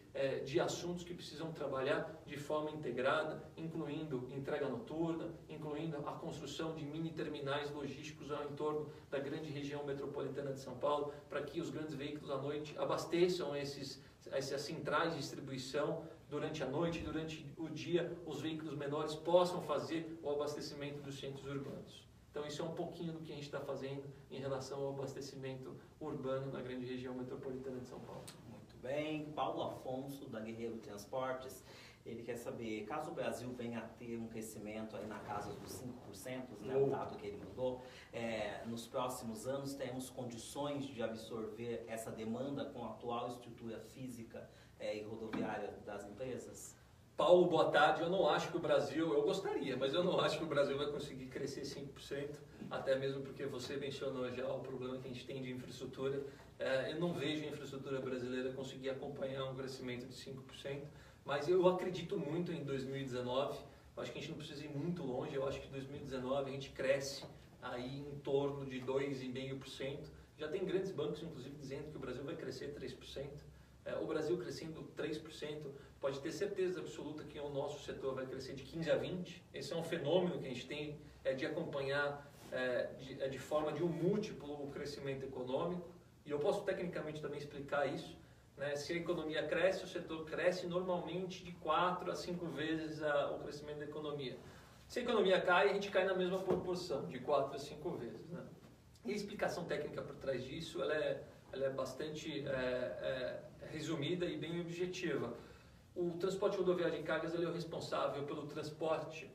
de assuntos que precisam trabalhar de forma integrada, incluindo entrega noturna, incluindo a construção de mini terminais logísticos ao entorno da grande região metropolitana de São Paulo, para que os grandes veículos à noite abasteçam essas centrais de distribuição durante a noite e durante o dia os veículos menores possam fazer o abastecimento dos centros urbanos. Então isso é um pouquinho do que a gente está fazendo em relação ao abastecimento urbano na grande região metropolitana de São Paulo. Muito bem. Paulo Afonso, da Guerreiro Transportes, ele quer saber, caso o Brasil venha a ter um crescimento aí na casa dos 5%, né, o dado que ele mandou, nos próximos anos temos condições de absorver essa demanda com a atual estrutura física e rodoviária das empresas? Paulo, boa tarde. Eu não acho que o Brasil, eu gostaria, mas eu não acho que o Brasil vai conseguir crescer 5%, até mesmo porque você mencionou já o problema que a gente tem de infraestrutura. Eu não vejo a infraestrutura brasileira conseguir acompanhar um crescimento de 5%, mas eu acredito muito em 2019. Eu acho que a gente não precisa ir muito longe. Eu acho que em 2019 a gente cresce aí em torno de 2,5%. Já tem grandes bancos, inclusive, dizendo que o Brasil vai crescer 3%. O Brasil crescendo 3%, pode ter certeza absoluta que o nosso setor vai crescer de 15% a 20%. Esse é um fenômeno que a gente tem de acompanhar de forma de um múltiplo o crescimento econômico. E eu posso tecnicamente também explicar isso. Né? Se a economia cresce, o setor cresce normalmente de 4 a 5 vezes o crescimento da economia. Se a economia cai, a gente cai na mesma proporção, de 4 a 5 vezes. Né? E a explicação técnica por trás disso, ela é bastante resumida e bem objetiva. O transporte rodoviário de cargas ele é o responsável pelo transporte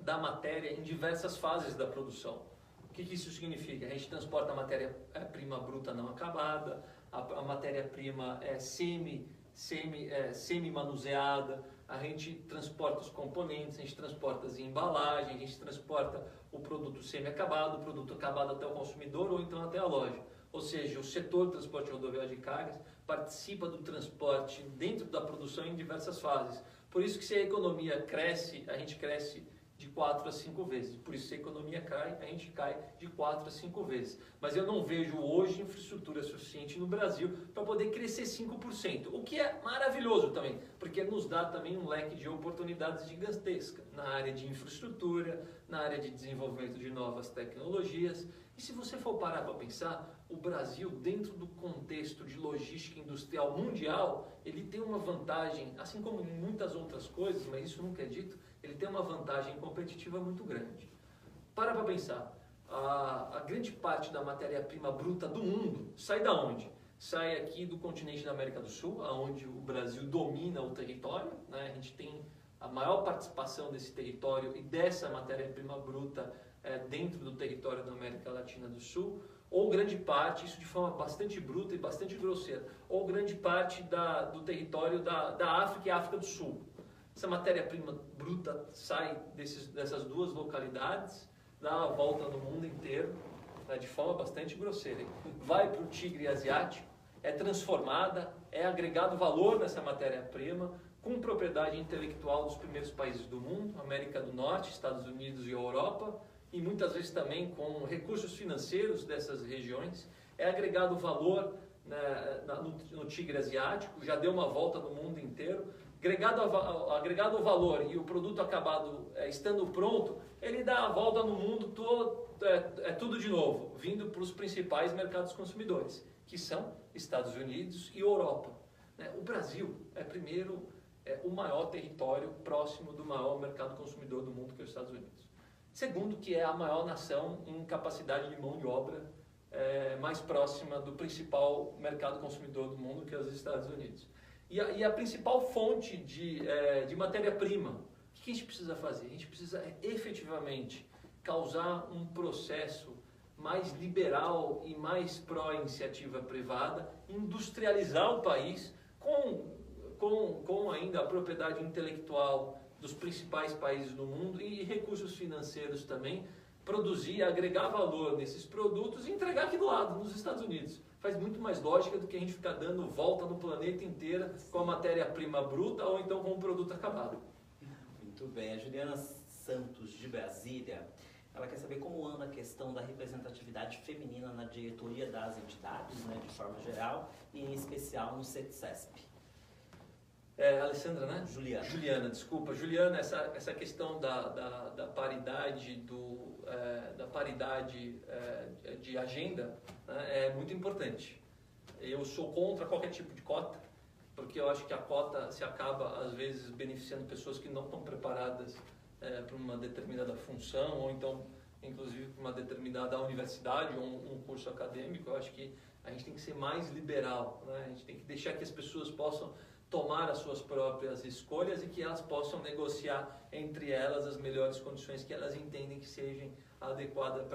da matéria em diversas fases da produção. O que isso significa? A gente transporta a matéria-prima bruta não acabada, a matéria-prima semi-manuseada, a gente transporta os componentes, a gente transporta as embalagens, a gente transporta o produto semi-acabado, o produto acabado até o consumidor ou então até a loja. Ou seja, o setor de transporte rodoviário de cargas participa do transporte dentro da produção em diversas fases. Por isso que se a economia cresce, a gente cresce de 4 a 5 vezes. Por isso se a economia cai, a gente cai de 4 a 5 vezes. Mas eu não vejo hoje infraestrutura suficiente no Brasil para poder crescer 5%. O que é maravilhoso também, porque nos dá também um leque de oportunidades gigantesca na área de infraestrutura, na área de desenvolvimento de novas tecnologias. E se você for parar para pensar, o Brasil, dentro do contexto de logística industrial mundial, ele tem uma vantagem, assim como em muitas outras coisas, mas isso nunca é dito, ele tem uma vantagem competitiva muito grande. Para pensar, a grande parte da matéria-prima bruta do mundo sai da onde? Sai aqui do continente da América do Sul, onde o Brasil domina o território, né? A gente tem a maior participação desse território e dessa matéria-prima bruta dentro do território da América Latina do Sul, ou grande parte, isso de forma bastante bruta e bastante grosseira, ou grande parte do território da África e África do Sul. Essa matéria-prima bruta sai dessas duas localidades, dá a volta no mundo inteiro né, de forma bastante grosseira, hein? Vai para o tigre asiático, é transformada, é agregado valor nessa matéria-prima, com propriedade intelectual dos primeiros países do mundo, América do Norte, Estados Unidos e Europa, e muitas vezes também com recursos financeiros dessas regiões, é agregado valor, né, no tigre asiático, já deu uma volta no mundo inteiro, agregado valor e o produto acabado estando pronto, ele dá a volta no mundo todo, tudo de novo, vindo para os principais mercados consumidores, que são Estados Unidos e Europa. Né? O Brasil é o maior território próximo do maior mercado consumidor do mundo, que é os Estados Unidos. Segundo, que é a maior nação em capacidade de mão de obra mais próxima do principal mercado consumidor do mundo, que é os Estados Unidos. E a principal fonte de matéria-prima, o que a gente precisa fazer? A gente precisa efetivamente causar um processo mais liberal e mais pró-iniciativa privada, industrializar o país com ainda a propriedade intelectual dos principais países do mundo e recursos financeiros também, produzir, agregar valor nesses produtos e entregar aqui do lado, nos Estados Unidos. Faz muito mais lógica do que a gente ficar dando volta no planeta inteiro com a matéria-prima bruta ou então com o produto acabado. Muito bem. A Juliana Santos, de Brasília, ela quer saber como anda a questão da representatividade feminina na diretoria das entidades, né, de forma geral, e em especial no CETCESP. Alessandra, né? Juliana, desculpa. Juliana, essa questão da paridade, da paridade de agenda, né, é muito importante. Eu sou contra qualquer tipo de cota, porque eu acho que a cota se acaba, às vezes, beneficiando pessoas que não estão preparadas para uma determinada função, ou então, inclusive, para uma determinada universidade ou um curso acadêmico. Eu acho que a gente tem que ser mais liberal, né? A gente tem que deixar que as pessoas possam tomar as suas próprias escolhas e que elas possam negociar entre elas as melhores condições que elas entendem que sejam adequadas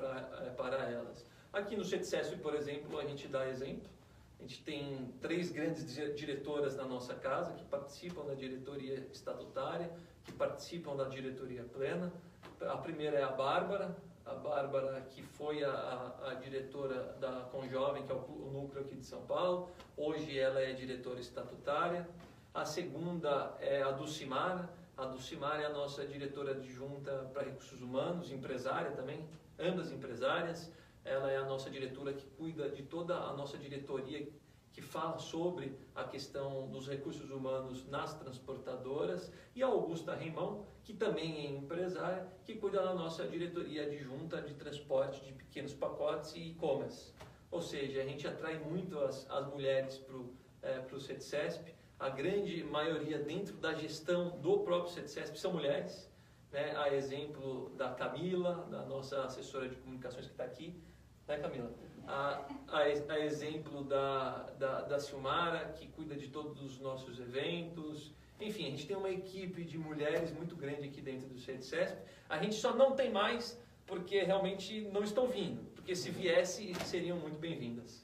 para elas. Aqui no CETCESP, por exemplo, a gente dá exemplo. A gente tem 3 grandes diretoras na nossa casa que participam da diretoria estatutária, que participam da diretoria plena. A primeira é a Bárbara que foi a diretora da Conjovem, que é o núcleo aqui de São Paulo. Hoje ela é diretora estatutária. A segunda é a Dulcimara. A Dulcimara é a nossa diretora adjunta para recursos humanos, empresária também, ambas empresárias. Ela é a nossa diretora que cuida de toda a nossa diretoria, que fala sobre a questão dos recursos humanos nas transportadoras, e a Augusta Reimão, que também é empresária, que cuida da nossa diretoria adjunta de transporte de pequenos pacotes e e-commerce. Ou seja, a gente atrai muito as mulheres para o CETCESP. A grande maioria dentro da gestão do próprio CETCESP são mulheres, né? A exemplo da Camila, da nossa assessora de comunicações que está aqui, né, Camila? A exemplo da Silmara, que cuida de todos os nossos eventos. Enfim, a gente tem uma equipe de mulheres muito grande aqui dentro do CETCESP. A gente só não tem mais porque realmente não estão vindo, porque se viesse, seriam muito bem-vindas.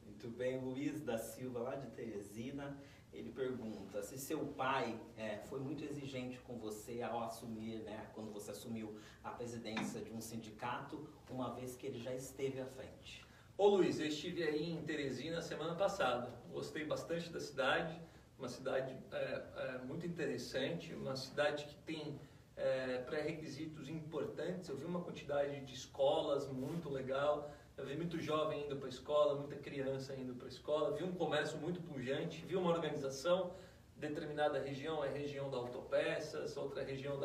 Muito bem. Luiz da Silva, lá de Teresina, ele pergunta se seu pai foi muito exigente com você ao assumir, né, quando você assumiu a presidência de um sindicato, uma vez que ele já esteve à frente. Ô Luiz, eu estive aí em Teresina semana passada. Gostei bastante da cidade, uma cidade muito interessante, uma cidade que tem pré-requisitos importantes. Eu vi uma quantidade de escolas muito legal, eu vi muito jovem indo para a escola, muita criança indo para a escola, vi um comércio muito pujante, vi uma organização. Determinada região é a região da autopeças, outra região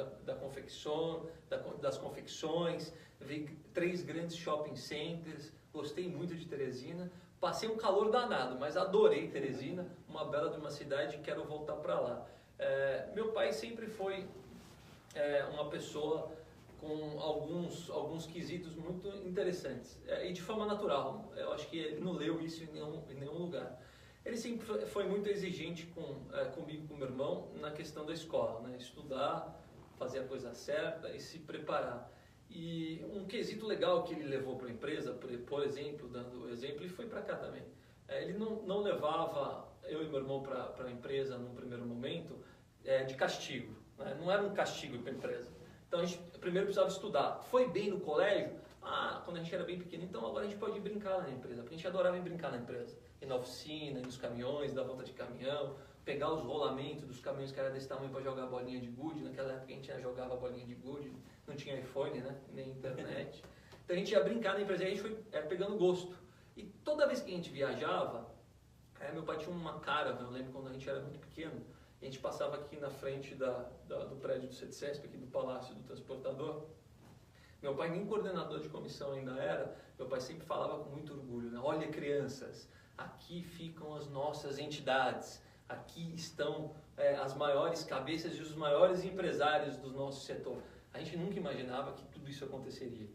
das confecções, vi 3 grandes shopping centers. Gostei muito de Teresina, passei um calor danado, mas adorei Teresina, uma bela de uma cidade e quero voltar para lá. Meu pai sempre foi uma pessoa com alguns quesitos muito interessantes, e de forma natural. Eu acho que ele não leu isso em nenhum lugar. Ele sempre foi muito exigente comigo e com meu irmão na questão da escola, né? Estudar, fazer a coisa certa e se preparar. E um quesito legal que ele levou para a empresa, por exemplo, dando exemplo, ele foi para cá também. Ele não levava eu e meu irmão para a empresa num primeiro momento de castigo, né? Não era um castigo para a empresa. Então a gente primeiro precisava estudar. Foi bem no colégio? quando a gente era bem pequeno, então agora a gente pode ir brincar na empresa, porque a gente adorava ir brincar na empresa, ir na oficina, ir nos caminhões, dar volta de caminhão, pegar os rolamentos dos caminhões que era desse tamanho para jogar bolinha de gude. Naquela época a gente já jogava bolinha de gude, não tinha iPhone, né? Nem internet. Então a gente ia brincar na empresa e a gente foi pegando gosto. E toda vez que a gente viajava, meu pai tinha uma cara, eu lembro quando a gente era muito pequeno, a gente passava aqui na frente do prédio do CETCESP, aqui do Palácio do Transportador. Meu pai nem coordenador de comissão ainda era, meu pai sempre falava com muito orgulho, né? Olha, crianças, aqui ficam as nossas entidades, aqui estão as maiores cabeças e os maiores empresários do nosso setor. A gente nunca imaginava que tudo isso aconteceria,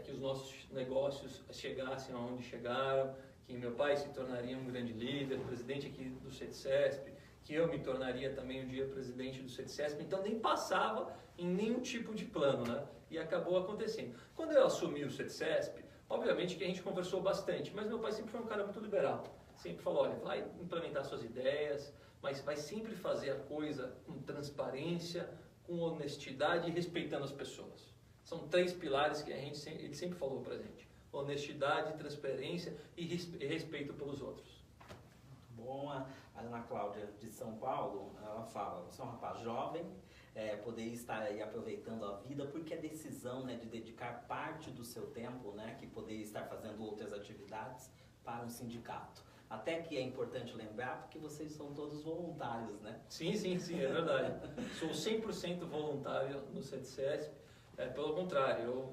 que os nossos negócios chegassem aonde chegaram, que meu pai se tornaria um grande líder, presidente aqui do CETCESP, que eu me tornaria também um dia presidente do CETCESP, então nem passava em nenhum tipo de plano, né? E acabou acontecendo. Quando eu assumi o CETCESP, obviamente que a gente conversou bastante, mas meu pai sempre foi um cara muito liberal. Sempre falou, olha, vai implementar suas ideias, mas vai sempre fazer a coisa com transparência, com honestidade e respeitando as pessoas. São 3 pilares que ele sempre falou pra gente. Honestidade, transparência e respeito pelos outros. Muito bom. A Ana Cláudia de São Paulo, ela fala, você é um rapaz jovem, poder estar aí aproveitando a vida, porque a decisão, né, de dedicar parte do seu tempo, né, que poder estar fazendo outras atividades para um sindicato. Até que é importante lembrar, porque vocês são todos voluntários, né? Sim, é verdade. Sou 100% voluntário no CETCESP. Pelo contrário,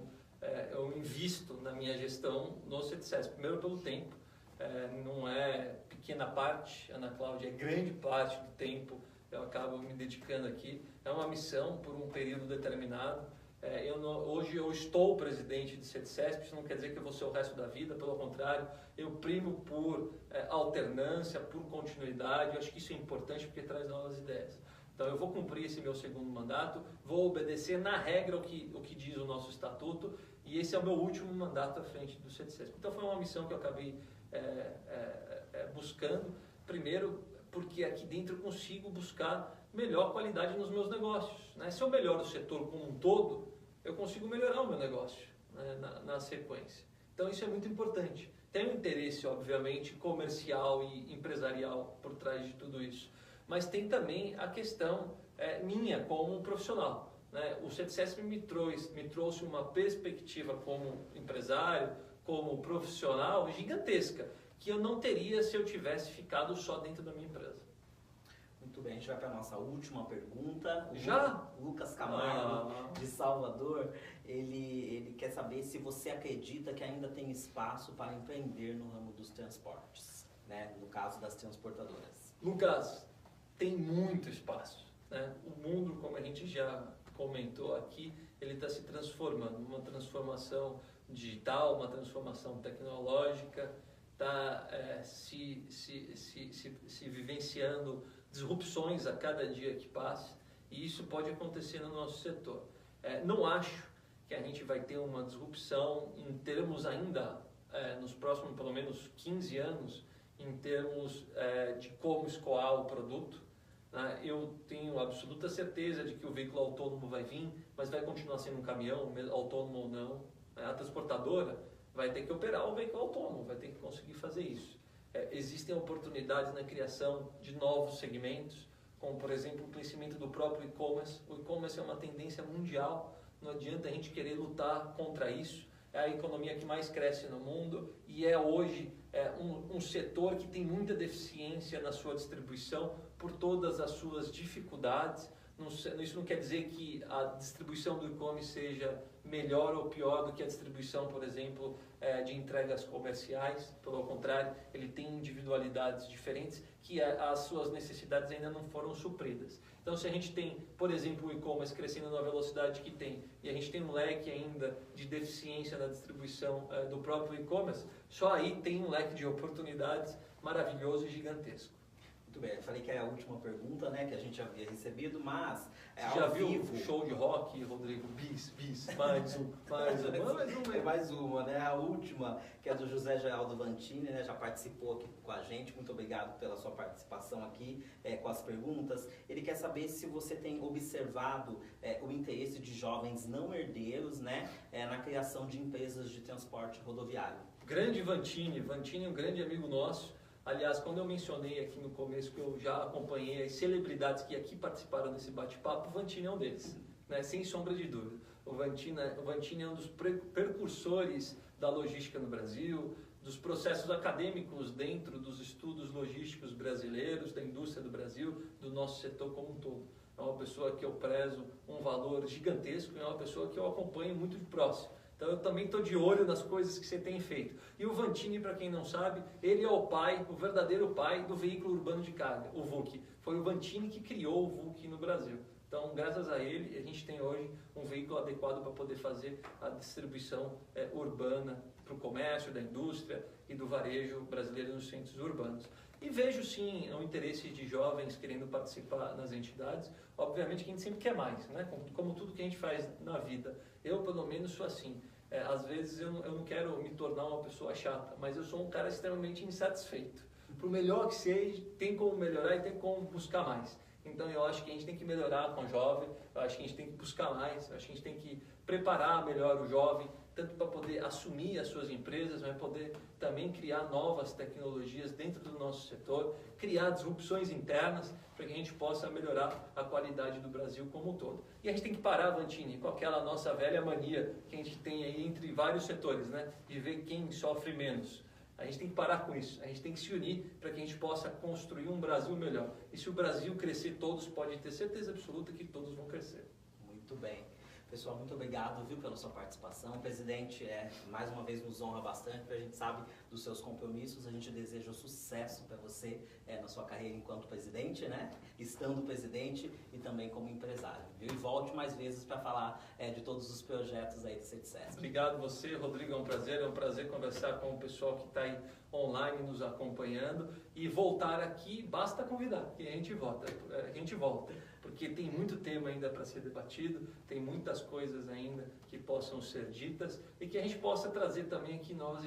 eu invisto na minha gestão no CETCESP. Primeiro pelo tempo. Não é pequena parte, Ana Cláudia, é grande parte do tempo. Eu acabo me dedicando aqui. É uma missão por um período determinado. Hoje eu estou presidente de CETCESP, isso não quer dizer que eu vou ser o resto da vida, pelo contrário, eu primo por alternância, por continuidade. Eu acho que isso é importante porque traz novas ideias. Então eu vou cumprir esse meu segundo mandato, vou obedecer na regra o que diz o nosso estatuto, e esse é o meu último mandato à frente do CETCESP. Então foi uma missão que eu acabei buscando, primeiro porque aqui dentro eu consigo buscar melhor qualidade nos meus negócios, né? Se eu melhoro o setor como um todo, eu consigo melhorar o meu negócio, né, na sequência. Então isso é muito importante. Tem um interesse, obviamente, comercial e empresarial por trás de tudo isso, mas tem também a questão minha como profissional, né? O CETCESP me trouxe uma perspectiva como empresário, como profissional gigantesca, que eu não teria se eu tivesse ficado só dentro da minha empresa. Muito bem, a gente vai para a nossa última pergunta. Já? Lucas Camargo, de Salvador, ele quer saber se você acredita que ainda tem espaço para empreender no ramo dos transportes, né? No caso das transportadoras. Lucas, tem muito espaço, né? O mundo, como a gente já comentou aqui, ele está se transformando, uma transformação digital, uma transformação tecnológica, está se vivenciando disrupções a cada dia que passa, e isso pode acontecer no nosso setor. Não acho que a gente vai ter uma disrupção em termos ainda, nos próximos pelo menos 15 anos, em termos de como escoar o produto. Eu tenho absoluta certeza de que o veículo autônomo vai vir, mas vai continuar sendo um caminhão, autônomo ou não. A transportadora vai ter que operar o veículo autônomo, vai ter que conseguir fazer isso. Existem oportunidades na criação de novos segmentos, como por exemplo o crescimento do próprio e-commerce. O e-commerce é uma tendência mundial, não adianta a gente querer lutar contra isso. É a economia que mais cresce no mundo e é hoje um setor que tem muita deficiência na sua distribuição por todas as suas dificuldades. Isso não quer dizer que a distribuição do e-commerce seja melhor ou pior do que a distribuição, por exemplo, de entregas comerciais. Pelo contrário, ele tem individualidades diferentes que as suas necessidades ainda não foram supridas. Então, se a gente tem, por exemplo, o e-commerce crescendo na velocidade que tem, e a gente tem um leque ainda de deficiência na distribuição do próprio e-commerce, só aí tem um leque de oportunidades maravilhoso e gigantesco. Muito bem, eu falei que é a última pergunta, né, que a gente havia recebido, mas Você já viu vivo. o show de rock, Rodrigo? Bis, mais um, mais um. Mais uma, né? A última, que é do José Geraldo Vantini, né? Já participou aqui com a gente. Muito obrigado pela sua participação aqui com as perguntas. Ele quer saber se você tem observado o interesse de jovens não herdeiros, né? Na criação de empresas de transporte rodoviário. Grande Vantini é um grande amigo nosso. Aliás, quando eu mencionei aqui no começo que eu já acompanhei as celebridades que aqui participaram desse bate-papo, o Vantini é um deles, né? Sem sombra de dúvida. O Vantini é um dos precursores da logística no Brasil, dos processos acadêmicos dentro dos estudos logísticos brasileiros, da indústria do Brasil, do nosso setor como um todo. É uma pessoa que eu prezo um valor gigantesco e é uma pessoa que eu acompanho muito de próximo. Então eu também estou de olho nas coisas que você tem feito. E o Vantini, para quem não sabe, ele é o pai, o verdadeiro pai do veículo urbano de carga, o VUC. Foi o Vantini que criou o VUC no Brasil. Então, graças a ele, a gente tem hoje um veículo adequado para poder fazer a distribuição urbana para o comércio, da indústria e do varejo brasileiro nos centros urbanos. E vejo sim o interesse de jovens querendo participar nas entidades. Obviamente que a gente sempre quer mais, né? Como tudo que a gente faz na vida. Eu, pelo menos, sou assim. Às vezes eu não quero me tornar uma pessoa chata, mas eu sou um cara extremamente insatisfeito. Por melhor que seja, tem como melhorar e tem como buscar mais. Então eu acho que a gente tem que melhorar com o jovem, eu acho que a gente tem que buscar mais, eu acho que a gente tem que preparar melhor o jovem, tanto para poder assumir as suas empresas, mas poder também criar novas tecnologias dentro do nosso setor, criar disrupções internas para que a gente possa melhorar a qualidade do Brasil como um todo. E a gente tem que parar, Vantini, com aquela nossa velha mania que a gente tem aí entre vários setores, né? De ver quem sofre menos. A gente tem que parar com isso, a gente tem que se unir para que a gente possa construir um Brasil melhor. E se o Brasil crescer, todos podem ter certeza absoluta que todos vão crescer. Muito bem. Pessoal, muito obrigado, viu, pela sua participação. O presidente, mais uma vez, nos honra bastante, porque a gente sabe dos seus compromissos. A gente deseja sucesso para você na sua carreira enquanto presidente, né? Estando presidente e também como empresário, viu? E volte mais vezes para falar de todos os projetos aí do CETICESP. Obrigado você, Rodrigo, é um prazer conversar com o pessoal que está aí online nos acompanhando. E voltar aqui, basta convidar, que a gente volta, porque tem muito tema ainda para ser debatido, tem muitas coisas ainda que possam ser ditas e que a gente possa trazer também aqui novas